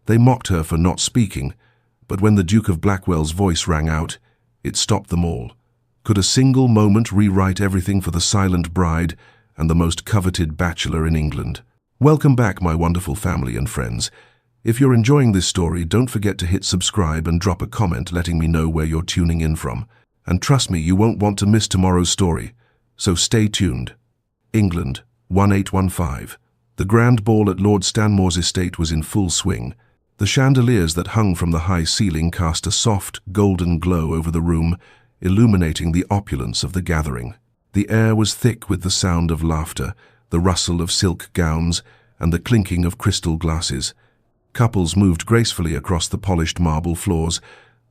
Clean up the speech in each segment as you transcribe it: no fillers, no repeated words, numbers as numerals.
They mocked her for not speaking, but when the Duke of Blackwell's voice rang out, it stopped them all. Could a single moment rewrite everything for the silent bride and the most coveted bachelor in England? Welcome back, my wonderful family and friends. If you're enjoying this story, don't forget to hit subscribe and drop a comment letting me know where you're tuning in from. And trust me, you won't want to miss tomorrow's story. So stay tuned. England, 1815. The grand ball at Lord Stanmore's estate was in full swing. The chandeliers that hung from the high ceiling cast a soft, golden glow over the room, illuminating the opulence of the gathering. The air was thick with the sound of laughter, the rustle of silk gowns, and the clinking of crystal glasses. Couples moved gracefully across the polished marble floors,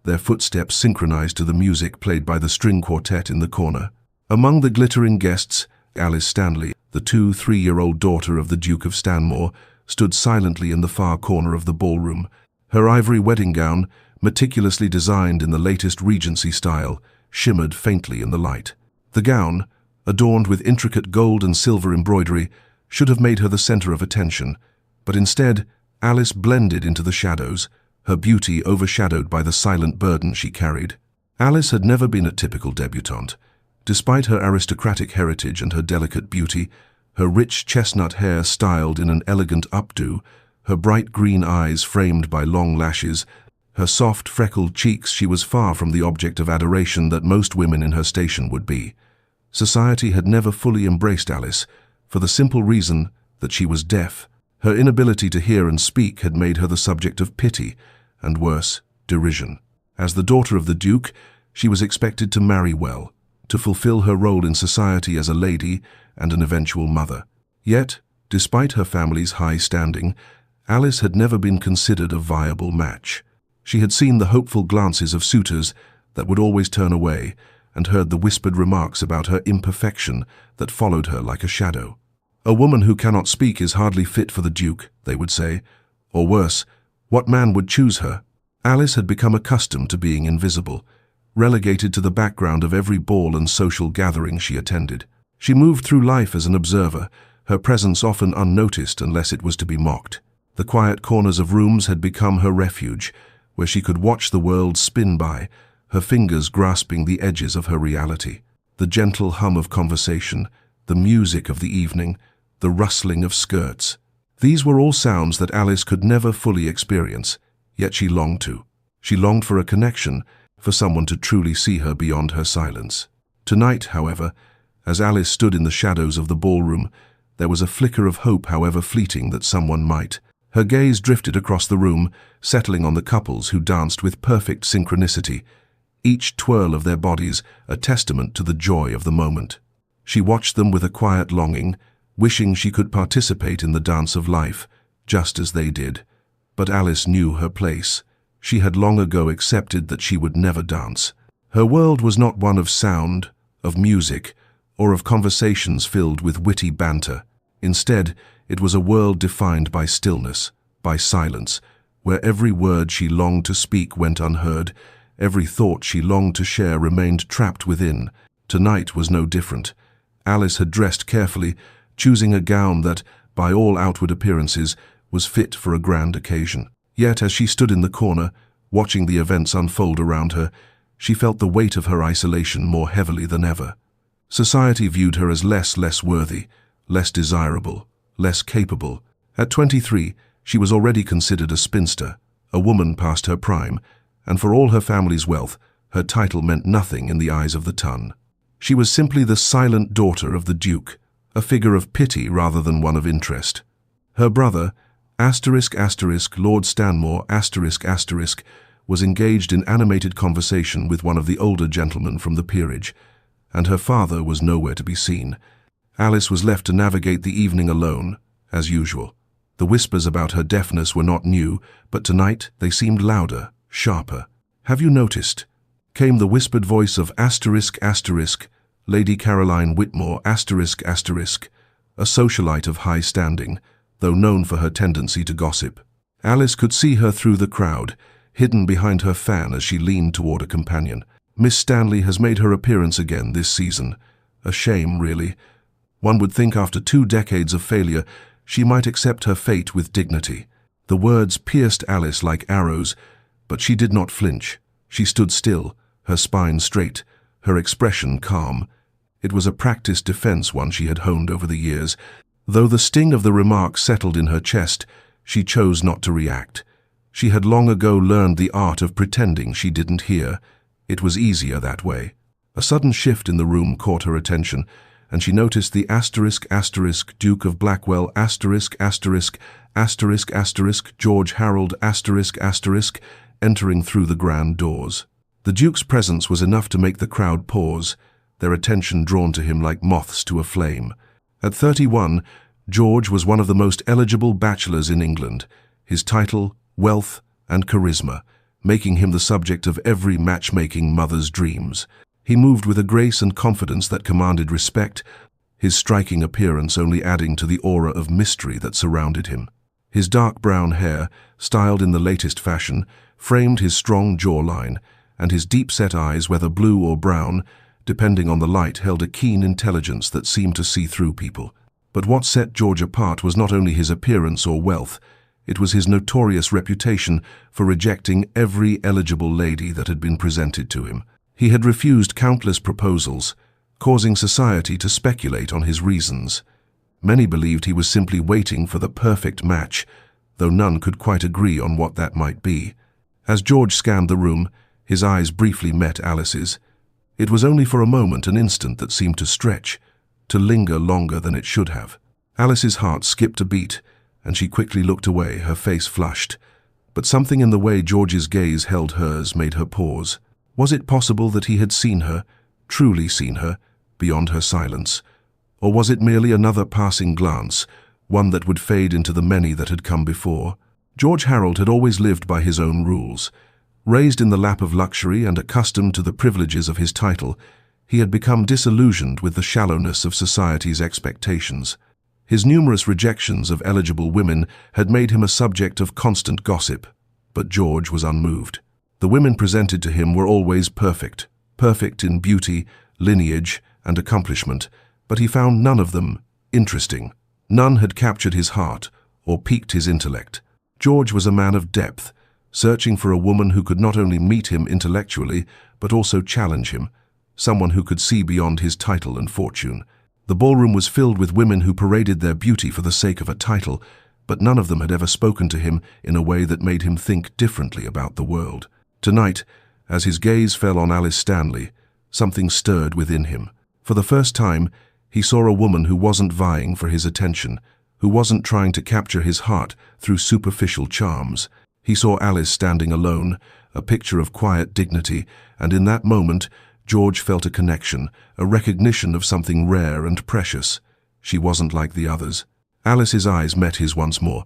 their footsteps synchronized to the music played by the string quartet in the corner. Among the glittering guests, Alice Stanley, the 3-year-old daughter of the Duke of Stanmore, stood silently in the far corner of the ballroom. Her ivory wedding gown, meticulously designed in the latest Regency style, shimmered faintly in the light. The gown, adorned with intricate gold and silver embroidery, should have made her the center of attention, but instead, Alice blended into the shadows, her beauty overshadowed by the silent burden she carried. Alice had never been a typical debutante. Despite her aristocratic heritage and her delicate beauty, her rich chestnut hair styled in an elegant updo, her bright green eyes framed by long lashes, her soft, freckled cheeks, she was far from the object of adoration that most women in her station would be. Society had never fully embraced Alice, for the simple reason that she was deaf. Her inability to hear and speak had made her the subject of pity, and worse, derision. As the daughter of the Duke, she was expected to marry well, to fulfill her role in society as a lady and an eventual mother. Yet, despite her family's high standing, Alice had never been considered a viable match. She had seen the hopeful glances of suitors that would always turn away, and heard the whispered remarks about her imperfection that followed her like a shadow. A woman who cannot speak is hardly fit for the Duke, they would say. Or worse, what man would choose her? Alice had become accustomed to being invisible, relegated to the background of every ball and social gathering she attended. She moved through life as an observer, her presence often unnoticed unless it was to be mocked. The quiet corners of rooms had become her refuge, where she could watch the world spin by, her fingers grasping the edges of her reality. The gentle hum of conversation, the music of the evening, the rustling of skirts. These were all sounds that Alice could never fully experience, yet she longed to. She longed for a connection, for someone to truly see her beyond her silence. Tonight, however, as Alice stood in the shadows of the ballroom, there was a flicker of hope, however fleeting, that someone might. Her gaze drifted across the room, settling on the couples who danced with perfect synchronicity, each twirl of their bodies a testament to the joy of the moment. She watched them with a quiet longing, wishing she could participate in the dance of life, just as they did. But Alice knew her place. She had long ago accepted that she would never dance. Her world was not one of sound, of music, or of conversations filled with witty banter. Instead, it was a world defined by stillness, by silence, where every word she longed to speak went unheard, every thought she longed to share remained trapped within. Tonight was no different. Alice had dressed carefully, choosing a gown that, by all outward appearances, was fit for a grand occasion. Yet, as she stood in the corner, watching the events unfold around her, she felt the weight of her isolation more heavily than ever. Society viewed her as less worthy, less desirable, less capable. At 23, she was already considered a spinster, a woman past her prime, and for all her family's wealth, her title meant nothing in the eyes of the ton. She was simply the silent daughter of the Duke, a figure of pity rather than one of interest. Her brother, Lord Stanmore, was engaged in animated conversation with one of the older gentlemen from the peerage, and her father was nowhere to be seen. Alice was left to navigate the evening alone, as usual. The whispers about her deafness were not new, but tonight they seemed louder, sharper. "Have you noticed?" came the whispered voice of Lady Caroline Whitmore, a socialite of high standing, though known for her tendency to gossip. Alice could see her through the crowd, hidden behind her fan as she leaned toward a companion. "Miss Stanley has made her appearance again this season. A shame, really. One would think after 2 decades of failure, she might accept her fate with dignity." The words pierced Alice like arrows, but she did not flinch. She stood still, her spine straight, her expression calm. It was a practiced defense, one she had honed over the years. Though the sting of the remark settled in her chest, she chose not to react. She had long ago learned the art of pretending she didn't hear. It was easier that way. A sudden shift in the room caught her attention, and she noticed the *** Duke of Blackwell *** George Harold *** entering through the grand doors. The Duke's presence was enough to make the crowd pause, their attention drawn to him like moths to a flame. At 31, George was one of the most eligible bachelors in England, his title, wealth, and charisma, making him the subject of every matchmaking mother's dreams. He moved with a grace and confidence that commanded respect, his striking appearance only adding to the aura of mystery that surrounded him. His dark brown hair, styled in the latest fashion, framed his strong jawline, and his deep-set eyes, whether blue or brown, depending on the light, held a keen intelligence that seemed to see through people. But what set George apart was not only his appearance or wealth, it was his notorious reputation for rejecting every eligible lady that had been presented to him. He had refused countless proposals, causing society to speculate on his reasons. Many believed he was simply waiting for the perfect match, though none could quite agree on what that might be. As George scanned the room, his eyes briefly met Alice's. It was only for a moment, an instant that seemed to stretch, to linger longer than it should have. Alice's heart skipped a beat, and she quickly looked away, her face flushed. But something in the way George's gaze held hers made her pause. Was it possible that he had seen her, truly seen her, beyond her silence? Or was it merely another passing glance, one that would fade into the many that had come before? George Harold had always lived by his own rules. Raised in the lap of luxury and accustomed to the privileges of his title, he had become disillusioned with the shallowness of society's expectations. His numerous rejections of eligible women had made him a subject of constant gossip, but George was unmoved. The women presented to him were always perfect in beauty, lineage, and accomplishment, but he found none of them interesting. None had captured his heart or piqued his intellect. George was a man of depth, searching for a woman who could not only meet him intellectually, but also challenge him, someone who could see beyond his title and fortune. The ballroom was filled with women who paraded their beauty for the sake of a title, but none of them had ever spoken to him in a way that made him think differently about the world. Tonight, as his gaze fell on Alice Stanley, something stirred within him. For the first time, he saw a woman who wasn't vying for his attention, who wasn't trying to capture his heart through superficial charms. He saw Alice standing alone, a picture of quiet dignity, and in that moment, George felt a connection, a recognition of something rare and precious. She wasn't like the others. Alice's eyes met his once more,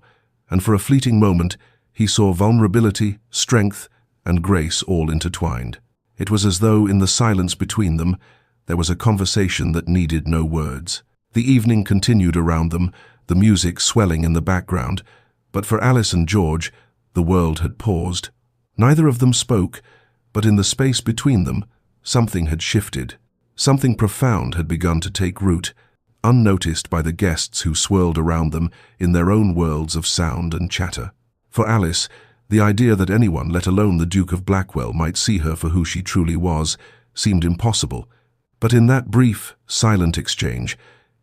and for a fleeting moment, he saw vulnerability, strength, and grace all intertwined. It was as though in the silence between them, there was a conversation that needed no words. The evening continued around them, the music swelling in the background, but for Alice and George, the world had paused. Neither of them spoke, but in the space between them, something had shifted. Something profound had begun to take root, unnoticed by the guests who swirled around them in their own worlds of sound and chatter. For Alice, the idea that anyone, let alone the Duke of Blackwell, might see her for who she truly was, seemed impossible. But in that brief, silent exchange,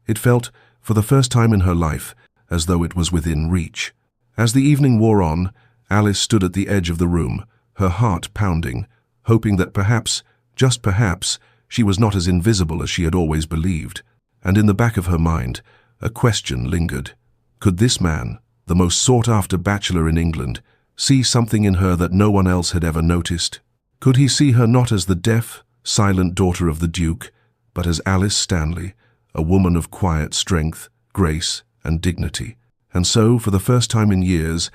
it felt, for the first time in her life, as though it was within reach. As the evening wore on, Alice stood at the edge of the room, her heart pounding, hoping that perhaps, just perhaps, she was not as invisible as she had always believed. And in the back of her mind, a question lingered. Could this man, the most sought-after bachelor in England, see something in her that no one else had ever noticed? Could he see her not as the deaf, silent daughter of the Duke, but as Alice Stanley, a woman of quiet strength, grace, and dignity? And so, for the first time in years,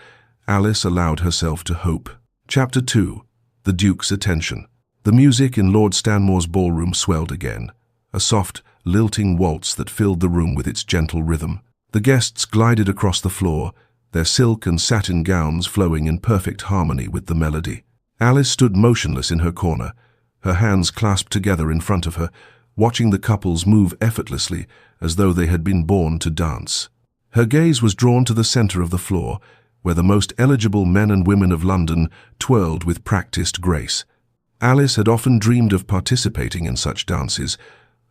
Alice allowed herself to hope. Chapter 2. The Duke's Attention. The music in Lord Stanmore's ballroom swelled again, a soft, lilting waltz that filled the room with its gentle rhythm. The guests glided across the floor, their silk and satin gowns flowing in perfect harmony with the melody. Alice stood motionless in her corner, her hands clasped together in front of her, watching the couples move effortlessly as though they had been born to dance. Her gaze was drawn to the center of the floor, where the most eligible men and women of London twirled with practiced grace. Alice had often dreamed of participating in such dances,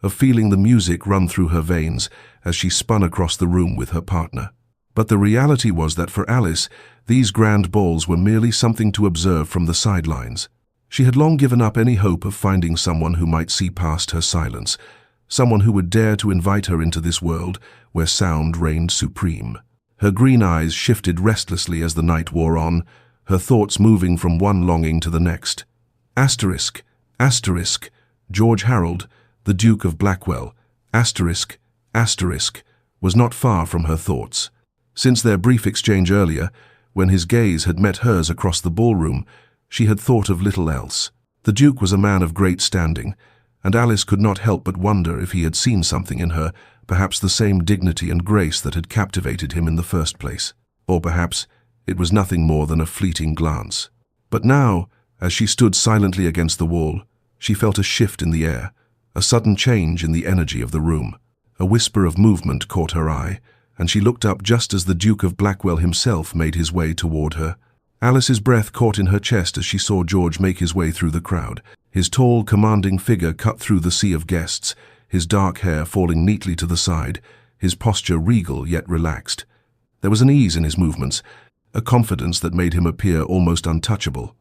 of feeling the music run through her veins as she spun across the room with her partner. But the reality was that for Alice, these grand balls were merely something to observe from the sidelines. She had long given up any hope of finding someone who might see past her silence, someone who would dare to invite her into this world where sound reigned supreme. Her green eyes shifted restlessly as the night wore on, her thoughts moving from one longing to the next. Asterisk, asterisk, George Harold, the Duke of Blackwell, asterisk, asterisk, was not far from her thoughts. Since their brief exchange earlier, when his gaze had met hers across the ballroom, she had thought of little else. The Duke was a man of great standing, and Alice could not help but wonder if he had seen something in her, perhaps the same dignity and grace that had captivated him in the first place. Or perhaps it was nothing more than a fleeting glance. But now, as she stood silently against the wall, she felt a shift in the air, a sudden change in the energy of the room. A whisper of movement caught her eye, and she looked up just as the Duke of Blackwell himself made his way toward her. Alice's breath caught in her chest as she saw George make his way through the crowd. His tall, commanding figure cut through the sea of guests, his dark hair falling neatly to the side, his posture regal yet relaxed. There was an ease in his movements, a confidence that made him appear almost untouchable.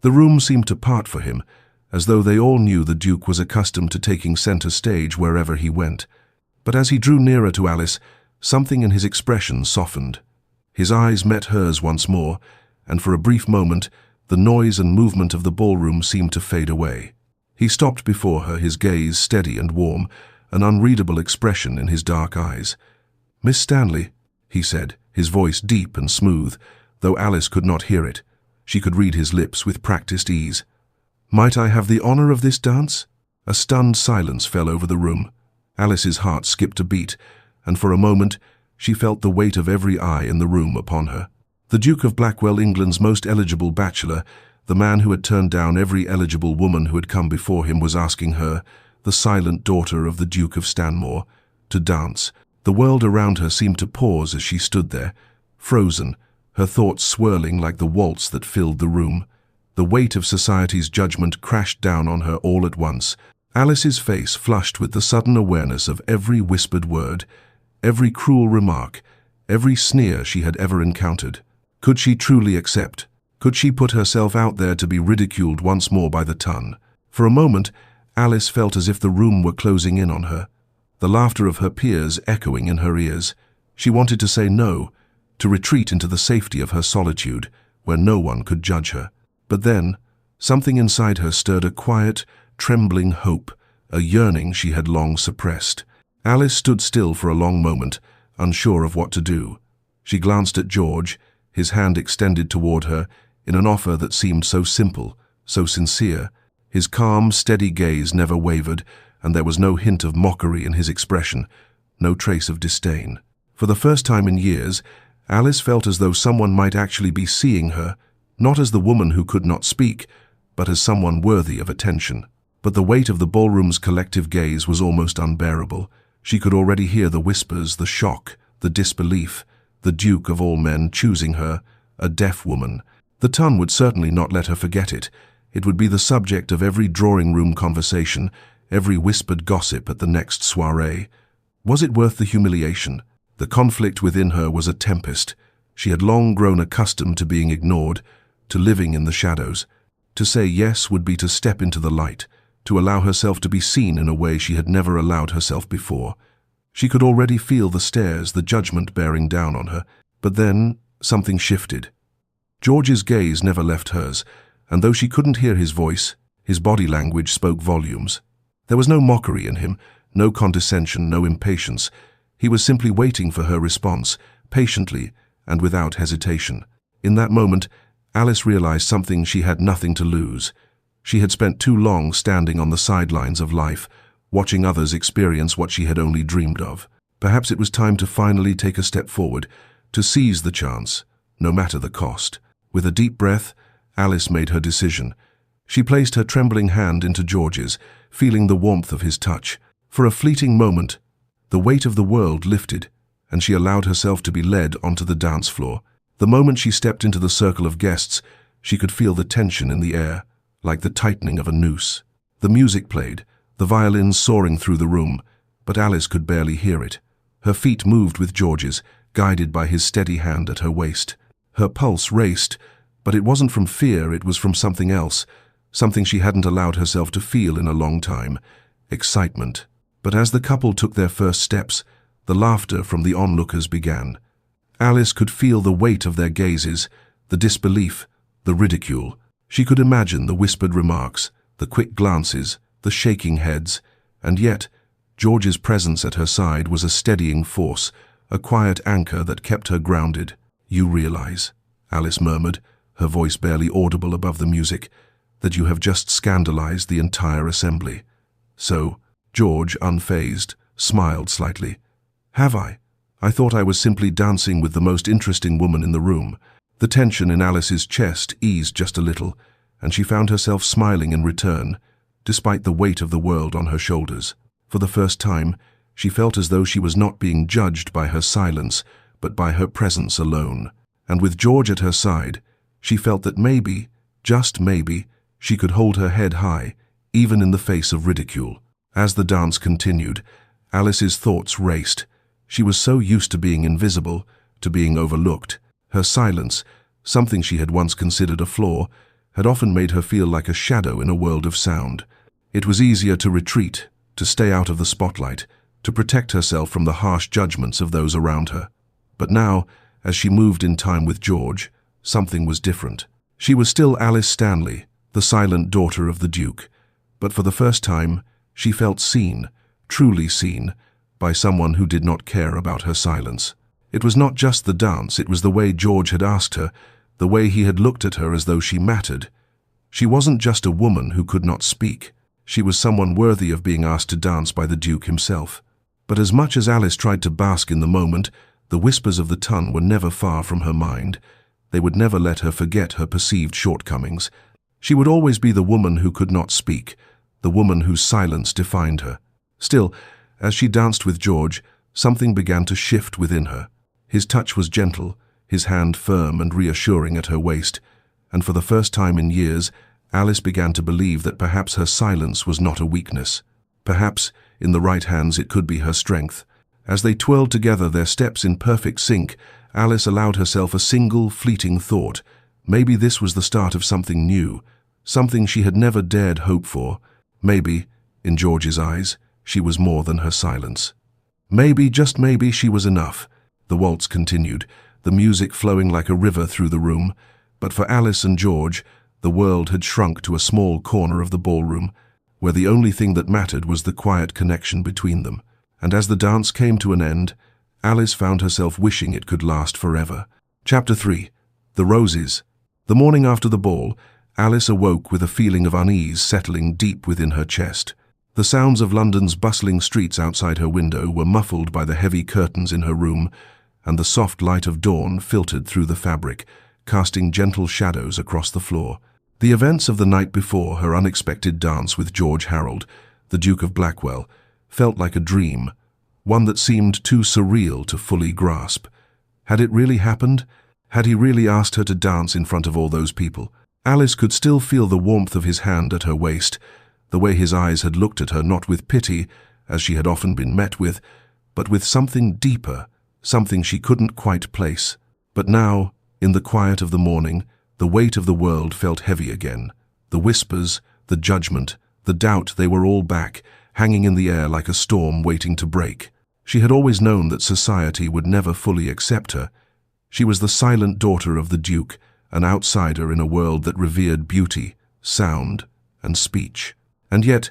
The room seemed to part for him, as though they all knew the Duke was accustomed to taking center stage wherever he went. But as he drew nearer to Alice, something in his expression softened. His eyes met hers once more, and for a brief moment, the noise and movement of the ballroom seemed to fade away. He stopped before her, his gaze steady and warm, an unreadable expression in his dark eyes. "Miss Stanley," he said, his voice deep and smooth, though Alice could not hear it. She could read his lips with practiced ease. "Might I have the honor of this dance?" A stunned silence fell over the room. Alice's heart skipped a beat, and for a moment she felt the weight of every eye in the room upon her. The Duke of Blackwell, England's most eligible bachelor, the man who had turned down every eligible woman who had come before him, was asking her, the silent daughter of the Duke of Stanmore, to dance. The world around her seemed to pause as she stood there, frozen, her thoughts swirling like the waltz that filled the room. The weight of society's judgment crashed down on her all at once. Alice's face flushed with the sudden awareness of every whispered word, every cruel remark, every sneer she had ever encountered. Could she truly accept? Could she put herself out there to be ridiculed once more by the ton? For a moment, Alice felt as if the room were closing in on her, the laughter of her peers echoing in her ears. She wanted to say no, to retreat into the safety of her solitude, where no one could judge her. But then, something inside her stirred a quiet, trembling hope, a yearning she had long suppressed. Alice stood still for a long moment, unsure of what to do. She glanced at George, his hand extended toward her, in an offer that seemed so simple, so sincere. His calm, steady gaze never wavered, and there was no hint of mockery in his expression, no trace of disdain. For the first time in years, Alice felt as though someone might actually be seeing her, not as the woman who could not speak, but as someone worthy of attention. But the weight of the ballroom's collective gaze was almost unbearable. She could already hear the whispers, the shock, the disbelief. The Duke of all men choosing her, a deaf woman. The tongue would certainly not let her forget it. It would be the subject of every drawing-room conversation, every whispered gossip at the next soiree. Was it worth the humiliation? The conflict within her was a tempest. She had long grown accustomed to being ignored, to living in the shadows. To say yes would be to step into the light, to allow herself to be seen in a way she had never allowed herself before. She could already feel the stares, the judgment bearing down on her. But then something shifted. George's gaze never left hers, and though she couldn't hear his voice, his body language spoke volumes. There was no mockery in him, no condescension, no impatience. He was simply waiting for her response, patiently and without hesitation. In that moment, Alice realized something she had nothing to lose. She had spent too long standing on the sidelines of life, watching others experience what she had only dreamed of. Perhaps it was time to finally take a step forward, to seize the chance, no matter the cost. With a deep breath, Alice made her decision. She placed her trembling hand into George's, feeling the warmth of his touch. For a fleeting moment, the weight of the world lifted, and she allowed herself to be led onto the dance floor. The moment she stepped into the circle of guests, she could feel the tension in the air, like the tightening of a noose. The music played, the violins soaring through the room, but Alice could barely hear it. Her feet moved with George's, guided by his steady hand at her waist. Her pulse raced, but it wasn't from fear, it was from something else, something she hadn't allowed herself to feel in a long time: excitement. But as the couple took their first steps, the laughter from the onlookers began. Alice could feel the weight of their gazes, the disbelief, the ridicule. She could imagine the whispered remarks, the quick glances, the shaking heads, and yet George's presence at her side was a steadying force, a quiet anchor that kept her grounded. "You realize," Alice murmured, her voice barely audible above the music, "that you have just scandalized the entire assembly." "So," George, unfazed, smiled slightly. "Have I? I thought I was simply dancing with the most interesting woman in the room." The tension in Alice's chest eased just a little, and she found herself smiling in return, despite the weight of the world on her shoulders. For the first time, she felt as though she was not being judged by her silence, but by her presence alone. And with George at her side, she felt that maybe, just maybe, she could hold her head high, even in the face of ridicule. As the dance continued, Alice's thoughts raced. She was so used to being invisible, to being overlooked. Her silence, something she had once considered a flaw, had often made her feel like a shadow in a world of sound. It was easier to retreat, to stay out of the spotlight, to protect herself from the harsh judgments of those around her. But now, as she moved in time with George, something was different. She was still Alice Stanley, the silent daughter of the Duke, but for the first time, she felt seen, truly seen, by someone who did not care about her silence. It was not just the dance, it was the way George had asked her, the way he had looked at her as though she mattered. She wasn't just a woman who could not speak. She was someone worthy of being asked to dance by the Duke himself. But as much as Alice tried to bask in the moment, the whispers of the ton were never far from her mind. They would never let her forget her perceived shortcomings. She would always be the woman who could not speak, the woman whose silence defined her. Still, as she danced with George, something began to shift within her. His touch was gentle, his hand firm and reassuring at her waist, and for the first time in years, Alice began to believe that perhaps her silence was not a weakness. Perhaps, in the right hands, it could be her strength. As they twirled together, their steps in perfect sync, Alice allowed herself a single, fleeting thought. Maybe this was the start of something new, something she had never dared hope for. Maybe, in George's eyes, she was more than her silence. Maybe, just maybe, she was enough. The waltz continued, the music flowing like a river through the room, but for Alice and George, the world had shrunk to a small corner of the ballroom, where the only thing that mattered was the quiet connection between them. And as the dance came to an end, Alice found herself wishing it could last forever. Chapter 3. The Roses. The morning after the ball, Alice awoke with a feeling of unease settling deep within her chest. The sounds of London's bustling streets outside her window were muffled by the heavy curtains in her room, and the soft light of dawn filtered through the fabric, casting gentle shadows across the floor. The events of the night before, her unexpected dance with George Harold, the Duke of Blackwell, felt like a dream, one that seemed too surreal to fully grasp. Had it really happened? Had he really asked her to dance in front of all those people? Alice could still feel the warmth of his hand at her waist, the way his eyes had looked at her not with pity, as she had often been met with, but with something deeper, something she couldn't quite place. But now, in the quiet of the morning, the weight of the world felt heavy again. The whispers, the judgment, the doubt, they were all back, hanging in the air like a storm waiting to break. She had always known that society would never fully accept her. She was the silent daughter of the Duke, an outsider in a world that revered beauty, sound, and speech. And yet,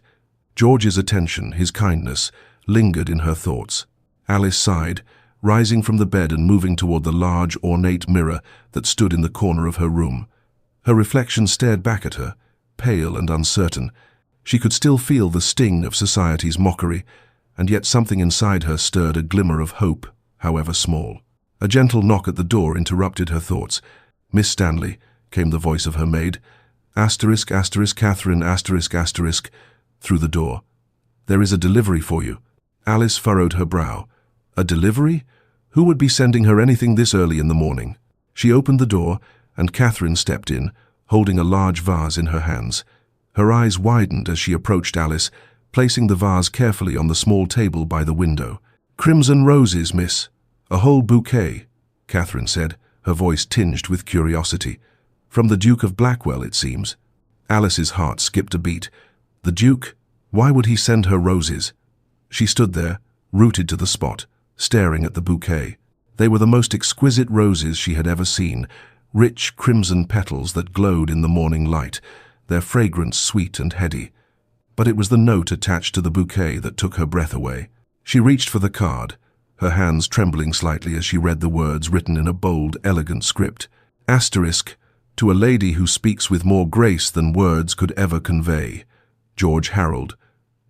George's attention, his kindness, lingered in her thoughts. Alice sighed, rising from the bed and moving toward the large, ornate mirror that stood in the corner of her room. Her reflection stared back at her, pale and uncertain. She could still feel the sting of society's mockery, and yet something inside her stirred a glimmer of hope, however small. A gentle knock at the door interrupted her thoughts. "Miss Stanley," came the voice of her maid. Asterisk, asterisk, Catherine, asterisk, asterisk, through the door. "There is a delivery for you." Alice furrowed her brow. A delivery? Who would be sending her anything this early in the morning? She opened the door, and Catherine stepped in, holding a large vase in her hands. Her eyes widened as she approached Alice, placing the vase carefully on the small table by the window. "Crimson roses, miss. A whole bouquet," Catherine said, her voice tinged with curiosity. "From the Duke of Blackwell, it seems." Alice's heart skipped a beat. The Duke? Why would he send her roses? She stood there, rooted to the spot, staring at the bouquet. They were the most exquisite roses she had ever seen, rich crimson petals that glowed in the morning light, their fragrance sweet and heady. But it was the note attached to the bouquet that took her breath away. She reached for the card, her hands trembling slightly as she read the words written in a bold, elegant script. Asterisk, to a lady who speaks with more grace than words could ever convey. George Harold,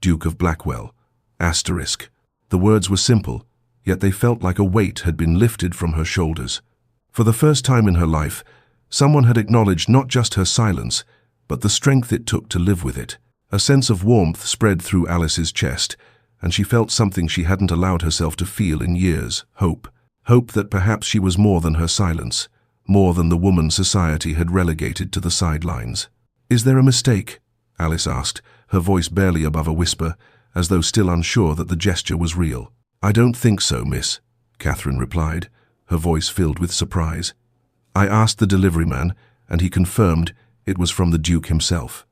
Duke of Blackwell. Asterisk. The words were simple, yet they felt like a weight had been lifted from her shoulders. For the first time in her life, someone had acknowledged not just her silence, but the strength it took to live with it. A sense of warmth spread through Alice's chest, and she felt something she hadn't allowed herself to feel in years: hope. Hope that perhaps she was more than her silence, more than the woman society had relegated to the sidelines. "Is there a mistake?" Alice asked, her voice barely above a whisper, as though still unsure that the gesture was real. "I don't think so, miss," Catherine replied, her voice filled with surprise. "I asked the delivery man, and he confirmed it was from the Duke himself."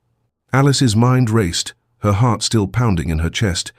Alice's mind raced, her heart still pounding in her chest.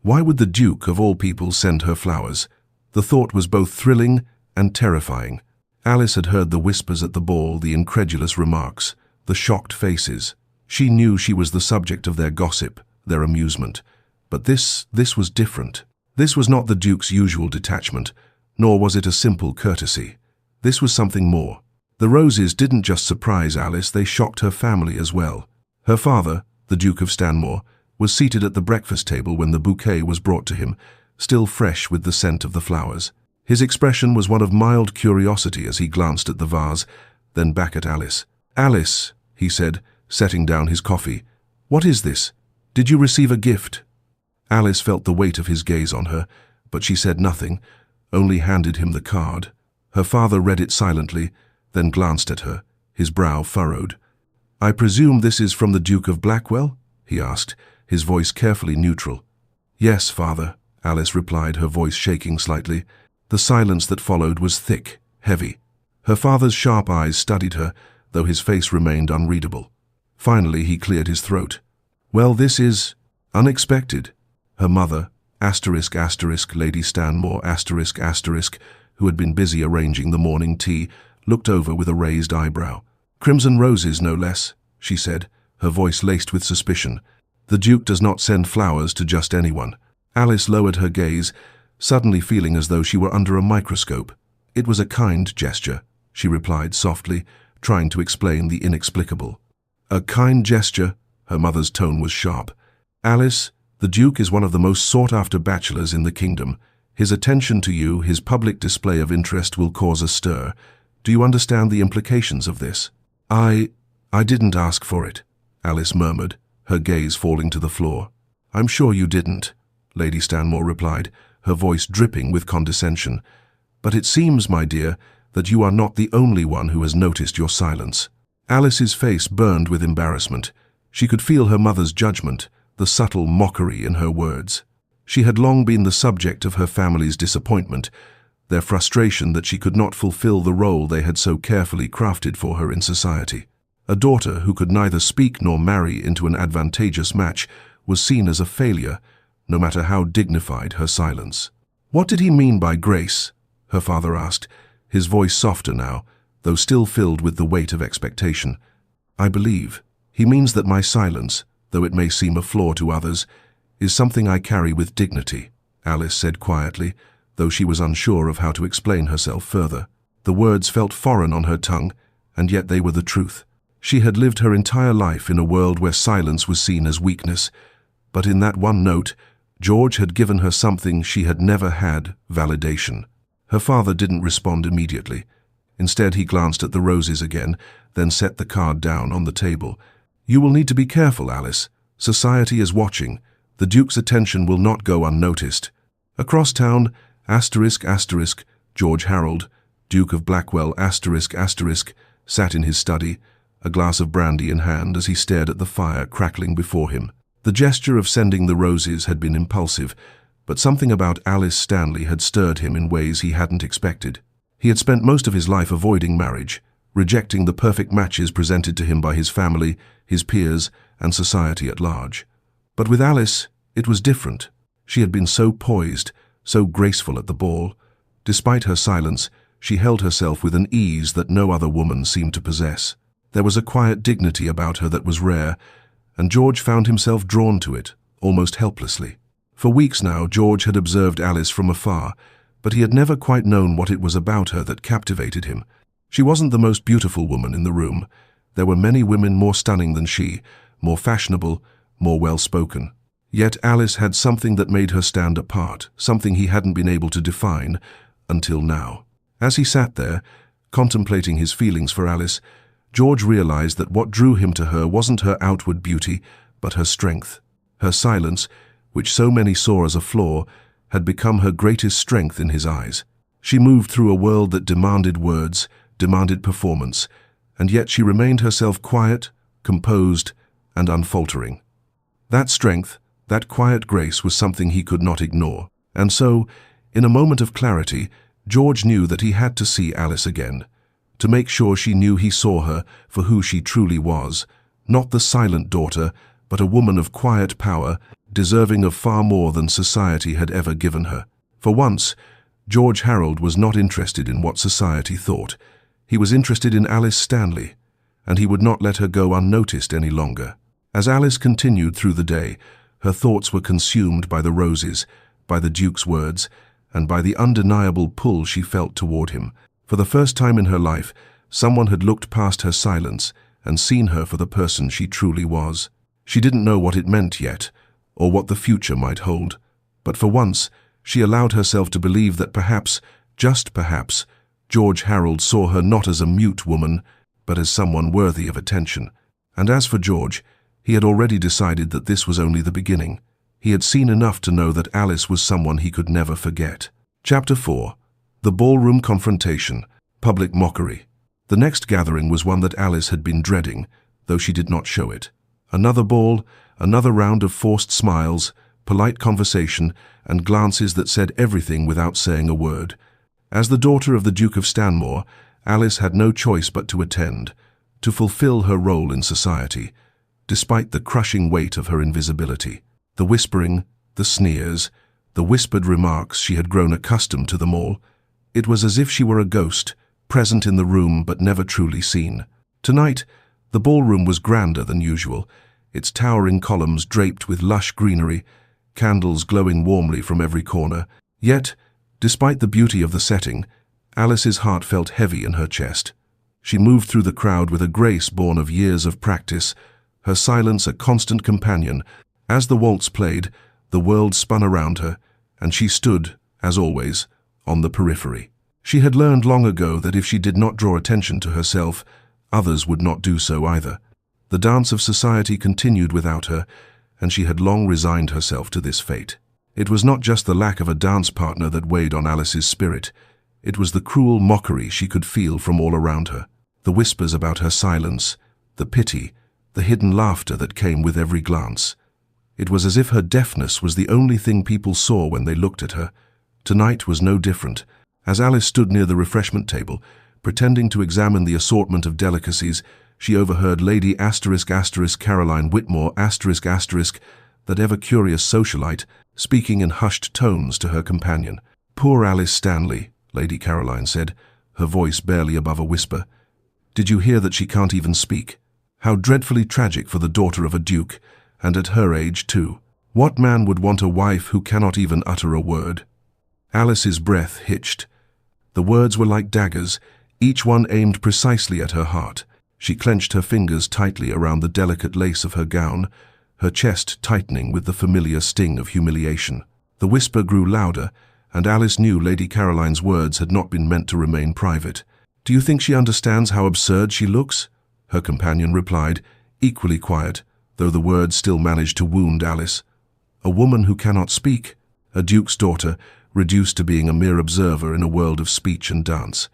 Why would the Duke, of all people, send her flowers? The thought was both thrilling and terrifying. Alice had heard the whispers at the ball, the incredulous remarks, the shocked faces. She knew she was the subject of their gossip, their amusement. But this was different. This was not the Duke's usual detachment, nor was it a simple courtesy. This was something more. The roses didn't just surprise Alice, they shocked her family as well. Her father, the Duke of Stanmore, was seated at the breakfast table when the bouquet was brought to him, still fresh with the scent of the flowers. His expression was one of mild curiosity as he glanced at the vase, then back at Alice. "Alice," he said, setting down his coffee, "what is this? Did you receive a gift?" Alice felt the weight of his gaze on her, but she said nothing, only handed him the card. Her father read it silently, then glanced at her, his brow furrowed. "I presume this is from the Duke of Blackwell?" he asked, his voice carefully neutral. "Yes, father," Alice replied, her voice shaking slightly. The silence that followed was thick, heavy. Her father's sharp eyes studied her, though his face remained unreadable. Finally, he cleared his throat. "Well, this is unexpected." Her mother, Lady Stanmore, who had been busy arranging the morning tea, looked over with a raised eyebrow. "Crimson roses, no less," she said, her voice laced with suspicion. "The Duke does not send flowers to just anyone." Alice lowered her gaze, suddenly feeling as though she were under a microscope. "It was a kind gesture," she replied softly, trying to explain the inexplicable. "A kind gesture?" Her mother's tone was sharp. "Alice, the Duke is one of the most sought-after bachelors in the kingdom. His attention to you, his public display of interest will cause a stir. Do you understand the implications of this?" I didn't ask for it," Alice murmured, her gaze falling to the floor. "I'm sure you didn't," Lady Stanmore replied, her voice dripping with condescension. "But it seems, my dear, that you are not the only one who has noticed your silence." Alice's face burned with embarrassment. She could feel her mother's judgment, the subtle mockery in her words. She had long been the subject of her family's disappointment, their frustration that she could not fulfill the role they had so carefully crafted for her in society. A daughter who could neither speak nor marry into an advantageous match was seen as a failure, no matter how dignified her silence. "What did he mean by grace?" her father asked, his voice softer now, though still filled with the weight of expectation. "I believe he means that my silence, though it may seem a flaw to others, is something I carry with dignity," Alice said quietly, though she was unsure of how to explain herself further. The words felt foreign on her tongue, and yet they were the truth. She had lived her entire life in a world where silence was seen as weakness, but in that one note, George had given her something she had never had: validation. Her father didn't respond immediately. Instead, he glanced at the roses again, then set the card down on the table. "You will need to be careful, Alice. Society is watching. The Duke's attention will not go unnoticed. Across town, **, George Harold, Duke of Blackwell sat in his study, a glass of brandy in hand as he stared at the fire crackling before him. The gesture of sending the roses had been impulsive, but something about Alice Stanley had stirred him in ways he hadn't expected. He had spent most of his life avoiding marriage, rejecting the perfect matches presented to him by his family, his peers, and society at large. But with Alice, it was different. She had been so poised, so graceful at the ball. Despite her silence, she held herself with an ease that no other woman seemed to possess. There was a quiet dignity about her that was rare, and George found himself drawn to it, almost helplessly. For weeks now, George had observed Alice from afar, but he had never quite known what it was about her that captivated him. She wasn't the most beautiful woman in the room. There were many women more stunning than she, more fashionable, more well-spoken. Yet Alice had something that made her stand apart, something he hadn't been able to define until now. As he sat there, contemplating his feelings for Alice, George realized that what drew him to her wasn't her outward beauty, but her strength. Her silence, which so many saw as a flaw, had become her greatest strength in his eyes. She moved through a world that demanded words, demanded performance, and yet she remained herself quiet, composed, and unfaltering. That strength, that quiet grace was something he could not ignore. And so, in a moment of clarity, George knew that he had to see Alice again, to make sure she knew he saw her for who she truly was, not the silent daughter, but a woman of quiet power, deserving of far more than society had ever given her. For once, George Harold was not interested in what society thought. He was interested in Alice Stanley, and he would not let her go unnoticed any longer. As Alice continued through the day, her thoughts were consumed by the roses, by the Duke's words, and by the undeniable pull she felt toward him. For the first time in her life, someone had looked past her silence and seen her for the person she truly was. She didn't know what it meant yet, or what the future might hold, but for once, she allowed herself to believe that perhaps, just perhaps, George Harold saw her not as a mute woman, but as someone worthy of attention. And as for George, he had already decided that this was only the beginning. He had seen enough to know that Alice was someone he could never forget. Chapter 4. The Ballroom Confrontation. Public Mockery. The next gathering was one that Alice had been dreading, though she did not show it. Another ball, another round of forced smiles, polite conversation, and glances that said everything without saying a word. As the daughter of the Duke of Stanmore, Alice had no choice but to attend, to fulfill her role in society, despite the crushing weight of her invisibility. The whispering, the sneers, the whispered remarks, she had grown accustomed to them all. It was as if she were a ghost, present in the room but never truly seen. Tonight, the ballroom was grander than usual, its towering columns draped with lush greenery, candles glowing warmly from every corner. Yet, despite the beauty of the setting, Alice's heart felt heavy in her chest. She moved through the crowd with a grace born of years of practice, her silence a constant companion. As the waltz played, the world spun around her, and she stood, as always, on the periphery. She had learned long ago that if she did not draw attention to herself, others would not do so either. The dance of society continued without her, and she had long resigned herself to this fate. It was not just the lack of a dance partner that weighed on Alice's spirit. It was the cruel mockery she could feel from all around her, the whispers about her silence, the pity, the hidden laughter that came with every glance. It was as if her deafness was the only thing people saw when they looked at her. Tonight was no different. As Alice stood near the refreshment table, pretending to examine the assortment of delicacies, she overheard Lady Caroline Whitmore that ever-curious socialite, speaking in hushed tones to her companion. "Poor Alice Stanley," Lady Caroline said, her voice barely above a whisper. "Did you hear that she can't even speak? How dreadfully tragic for the daughter of a duke, and at her age too. What man would want a wife who cannot even utter a word?" Alice's breath hitched. The words were like daggers, each one aimed precisely at her heart. She clenched her fingers tightly around the delicate lace of her gown, her chest tightening with the familiar sting of humiliation. The whisper grew louder, and Alice knew Lady Caroline's words had not been meant to remain private. "Do you think she understands how absurd she looks?" her companion replied, equally quiet, though the words still managed to wound Alice. A woman who cannot speak, a duke's daughter, reduced to being a mere observer in a world of speech and dance.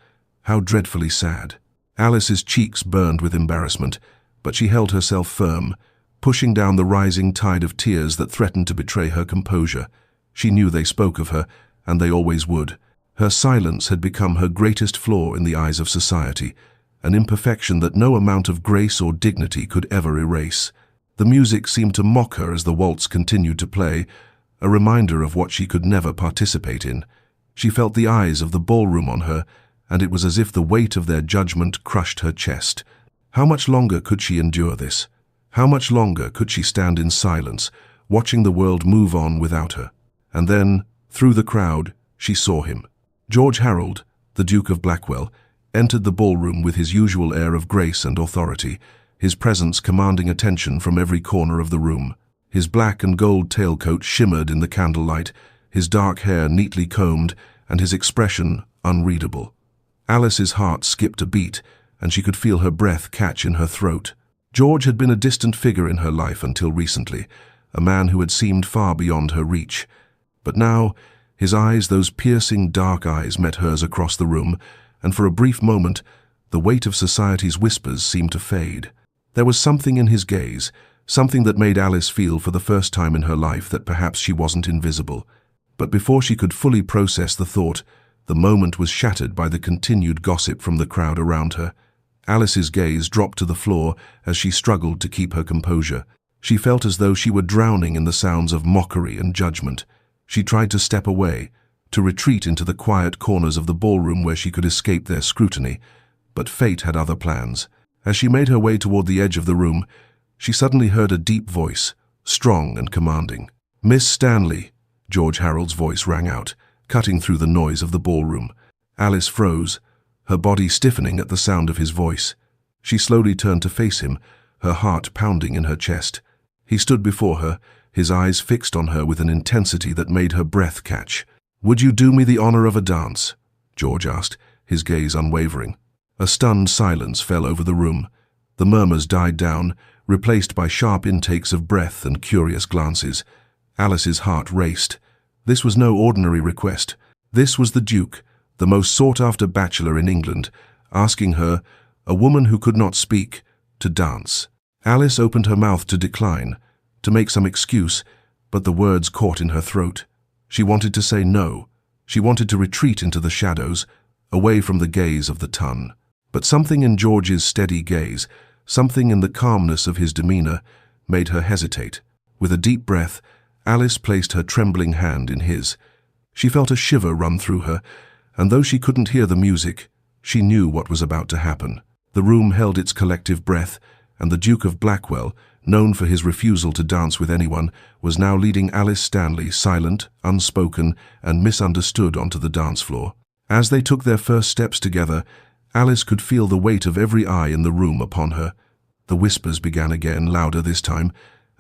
How dreadfully sad. Alice's cheeks burned with embarrassment, but she held herself firm, pushing down the rising tide of tears that threatened to betray her composure. She knew they spoke of her, and they always would. Her silence had become her greatest flaw in the eyes of society, an imperfection that no amount of grace or dignity could ever erase. The music seemed to mock her as the waltz continued to play, a reminder of what she could never participate in. She felt the eyes of the ballroom on her, and it was as if the weight of their judgment crushed her chest. How much longer could she endure this? How much longer could she stand in silence, watching the world move on without her? And then, through the crowd, she saw him. George Harold, the Duke of Blackwell, entered the ballroom with his usual air of grace and authority, his presence commanding attention from every corner of the room. His black and gold tailcoat shimmered in the candlelight, his dark hair neatly combed, and his expression unreadable. Alice's heart skipped a beat, and she could feel her breath catch in her throat. George had been a distant figure in her life until recently, a man who had seemed far beyond her reach. But now, his eyes, those piercing dark eyes, met hers across the room, and for a brief moment, the weight of society's whispers seemed to fade. There was something in his gaze, something that made Alice feel for the first time in her life that perhaps she wasn't invisible. But before she could fully process the thought, the moment was shattered by the continued gossip from the crowd around her. Alice's gaze dropped to the floor as she struggled to keep her composure. She felt as though she were drowning in the sounds of mockery and judgment. She tried to step away, to retreat into the quiet corners of the ballroom where she could escape their scrutiny, but fate had other plans. As she made her way toward the edge of the room, she suddenly heard a deep voice, strong and commanding. "Miss Stanley," George Harold's voice rang out, cutting through the noise of the ballroom. Alice froze, her body stiffening at the sound of his voice. She slowly turned to face him, her heart pounding in her chest. He stood before her, his eyes fixed on her with an intensity that made her breath catch. "Would you do me the honor of a dance?" George asked, his gaze unwavering. A stunned silence fell over the room. The murmurs died down, replaced by sharp intakes of breath and curious glances. Alice's heart raced. This was no ordinary request. This was the Duke, the most sought-after bachelor in England, asking her, a woman who could not speak, to dance. Alice opened her mouth to decline, to make some excuse, but the words caught in her throat. She wanted to say no. She wanted to retreat into the shadows, away from the gaze of the ton. But something in George's steady gaze, something in the calmness of his demeanor, made her hesitate. With a deep breath, Alice placed her trembling hand in his. She felt a shiver run through her, and though she couldn't hear the music, she knew what was about to happen. The room held its collective breath, and the Duke of Blackwell, known for his refusal to dance with anyone, was now leading Alice Stanley, silent, unspoken, and misunderstood, onto the dance floor. As they took their first steps together, Alice could feel the weight of every eye in the room upon her. The whispers began again, louder this time,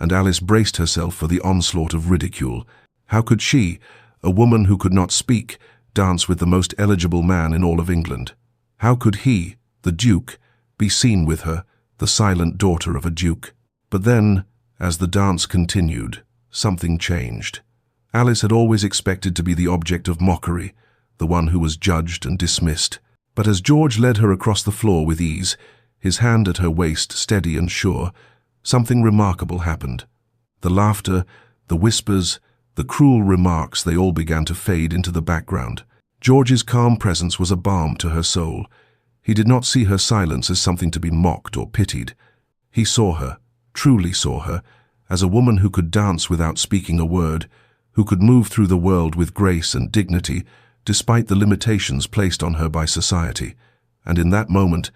and Alice braced herself for the onslaught of ridicule. How could she, a woman who could not speak, dance with the most eligible man in all of England? How could he, the Duke, be seen with her, the silent daughter of a duke? But then, as the dance continued, something changed. Alice had always expected to be the object of mockery, the one who was judged and dismissed. But as George led her across the floor with ease, his hand at her waist steady and sure, something remarkable happened. The laughter, the whispers, the cruel remarks, they all began to fade into the background. George's calm presence was a balm to her soul. He did not see her silence as something to be mocked or pitied. He saw her, truly saw her, as a woman who could dance without speaking a word, who could move through the world with grace and dignity, despite the limitations placed on her by society. And in that moment,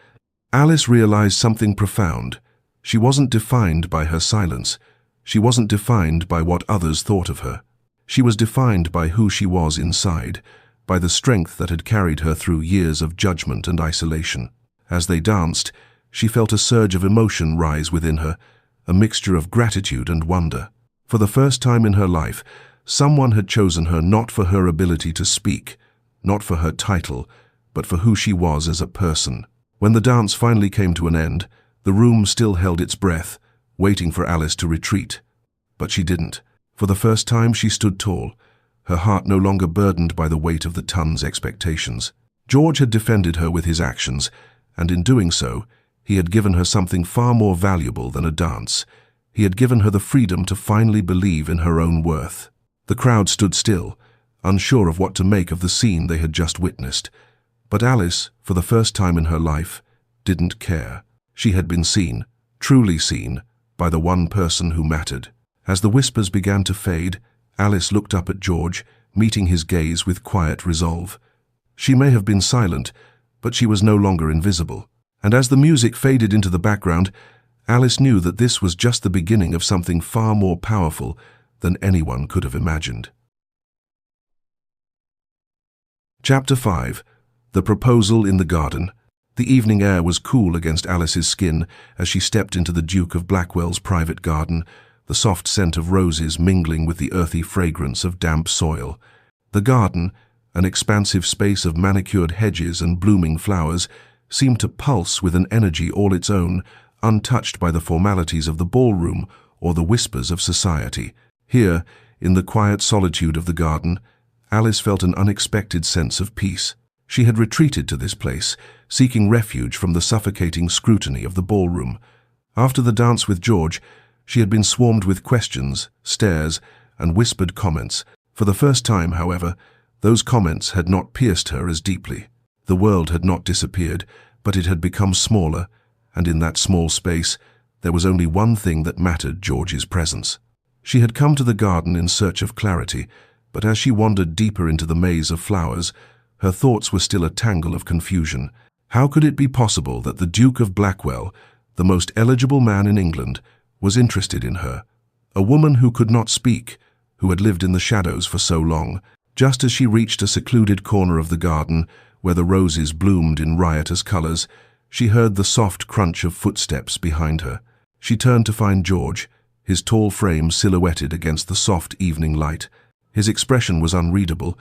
Alice realized something profound. She wasn't defined by her silence. She wasn't defined by what others thought of her. She was defined by who she was inside, by the strength that had carried her through years of judgment and isolation. As they danced, she felt a surge of emotion rise within her, a mixture of gratitude and wonder. For the first time in her life, someone had chosen her not for her ability to speak, not for her title, but for who she was as a person. When the dance finally came to an end, the room still held its breath, waiting for Alice to retreat. But she didn't. For the first time she stood tall, her heart no longer burdened by the weight of the ton's expectations. George had defended her with his actions, and in doing so, he had given her something far more valuable than a dance. He had given her the freedom to finally believe in her own worth. The crowd stood still, unsure of what to make of the scene they had just witnessed. But Alice, for the first time in her life, didn't care. She had been seen, truly seen, by the one person who mattered. As the whispers began to fade, Alice looked up at George, meeting his gaze with quiet resolve. She may have been silent, but she was no longer invisible. And as the music faded into the background, Alice knew that this was just the beginning of something far more powerful than anyone could have imagined. Chapter 5. The Proposal in the Garden. The evening air was cool against Alice's skin as she stepped into the Duke of Blackwell's private garden, the soft scent of roses mingling with the earthy fragrance of damp soil. The garden, an expansive space of manicured hedges and blooming flowers, seemed to pulse with an energy all its own, untouched by the formalities of the ballroom or the whispers of society. Here, in the quiet solitude of the garden, Alice felt an unexpected sense of peace. She had retreated to this place, seeking refuge from the suffocating scrutiny of the ballroom. After the dance with George, she had been swarmed with questions, stares, and whispered comments. For the first time, however, those comments had not pierced her as deeply. The world had not disappeared, but it had become smaller, and in that small space, there was only one thing that mattered: George's presence. She had come to the garden in search of clarity, but as she wandered deeper into the maze of flowers, her thoughts were still a tangle of confusion. How could it be possible that the Duke of Blackwell, the most eligible man in England, was interested in her? A woman who could not speak, who had lived in the shadows for so long. Just as she reached a secluded corner of the garden, where the roses bloomed in riotous colors, she heard the soft crunch of footsteps behind her. She turned to find George, his tall frame silhouetted against the soft evening light. His expression was unreadable,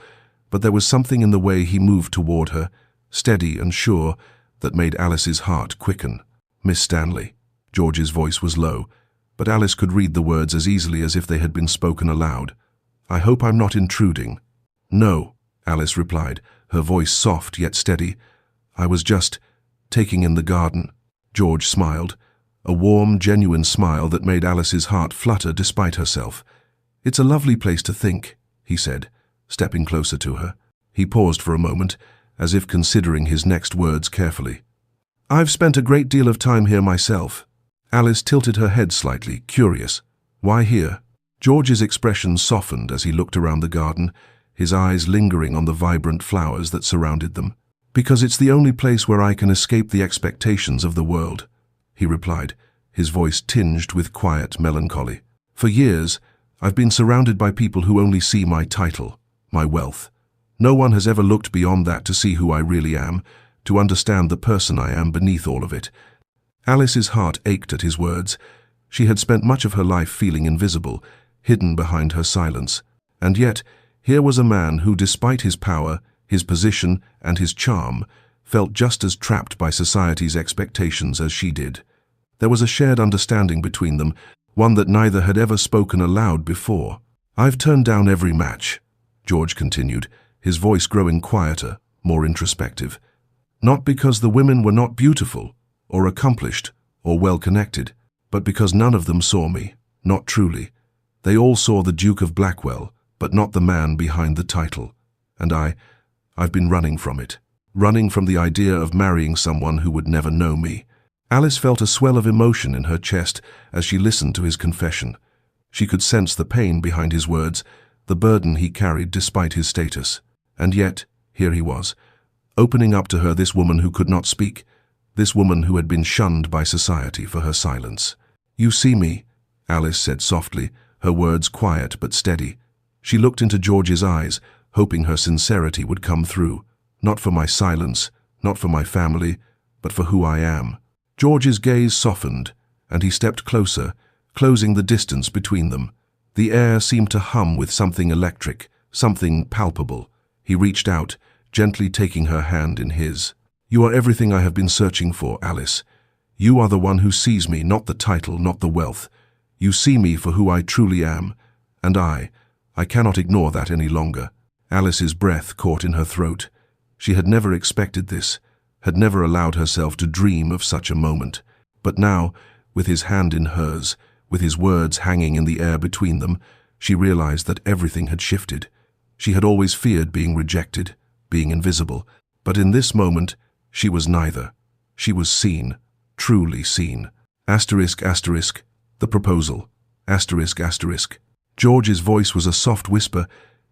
but there was something in the way he moved toward her, steady and sure, that made Alice's heart quicken. "Miss Stanley." George's voice was low, but Alice could read the words as easily as if they had been spoken aloud. "I hope I'm not intruding." "No," Alice replied, her voice soft yet steady. "I was just taking in the garden." George smiled, a warm, genuine smile that made Alice's heart flutter despite herself. "It's a lovely place to think," he said, stepping closer to her. He paused for a moment, as if considering his next words carefully. "I've spent a great deal of time here myself." Alice tilted her head slightly, curious. "Why here?" George's expression softened as he looked around the garden, his eyes lingering on the vibrant flowers that surrounded them. "Because it's the only place where I can escape the expectations of the world," he replied, his voice tinged with quiet melancholy. "For years, I've been surrounded by people who only see my title, my wealth. No one has ever looked beyond that to see who I really am, to understand the person I am beneath all of it." Alice's heart ached at his words. She had spent much of her life feeling invisible, hidden behind her silence. And yet, here was a man who, despite his power, his position, and his charm, felt just as trapped by society's expectations as she did. There was a shared understanding between them, one that neither had ever spoken aloud before. "I've turned down every match," George continued, his voice growing quieter, more introspective. "Not because the women were not beautiful, or accomplished, or well-connected, but because none of them saw me, not truly. They all saw the Duke of Blackwell, but not the man behind the title. And I've been running from it. Running from the idea of marrying someone who would never know me." Alice felt a swell of emotion in her chest as she listened to his confession. She could sense the pain behind his words, the burden he carried despite his status. And yet, here he was, opening up to her, this woman who could not speak, this woman who had been shunned by society for her silence. "You see me," Alice said softly, her words quiet but steady. She looked into George's eyes, hoping her sincerity would come through. "Not for my silence, not for my family, but for who I am." George's gaze softened, and he stepped closer, closing the distance between them. The air seemed to hum with something electric, something palpable. He reached out, gently taking her hand in his. "You are everything I have been searching for, Alice. You are the one who sees me, not the title, not the wealth. You see me for who I truly am, and I cannot ignore that any longer." Alice's breath caught in her throat. She had never expected this, had never allowed herself to dream of such a moment. But now, with his hand in hers, with his words hanging in the air between them, she realized that everything had shifted. She had always feared being rejected, being invisible, but in this moment, she was neither. She was seen, truly seen. Asterisk, asterisk, the proposal. Asterisk, asterisk. George's voice was a soft whisper,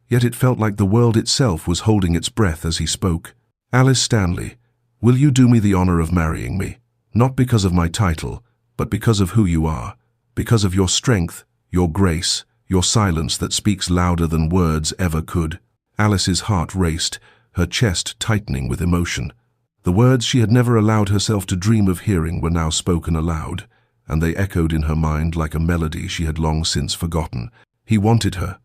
yet it felt like the world itself was holding its breath as he spoke. Alice Stanley, will you do me the honor of marrying me? Not because of my title, but because of who you are, because of your strength, your grace, your silence that speaks louder than words ever could. Alice's heart raced, her chest tightening with emotion. The words she had never allowed herself to dream of hearing were now spoken aloud, and they echoed in her mind like a melody she had long since forgotten. He wanted her.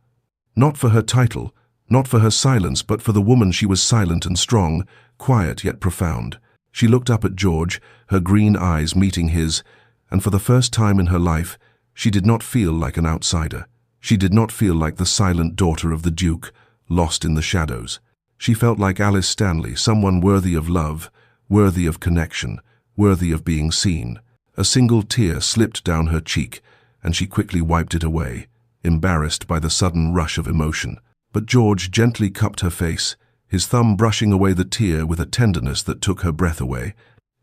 Not for her title, not for her silence, but for the woman she was, silent and strong, quiet yet profound. She looked up at George, her green eyes meeting his, and for the first time in her life, she did not feel like an outsider. She did not feel like the silent daughter of the Duke, lost in the shadows. She felt like Alice Stanley, someone worthy of love, worthy of connection, worthy of being seen. A single tear slipped down her cheek, and she quickly wiped it away, embarrassed by the sudden rush of emotion. But George gently cupped her face, his thumb brushing away the tear with a tenderness that took her breath away.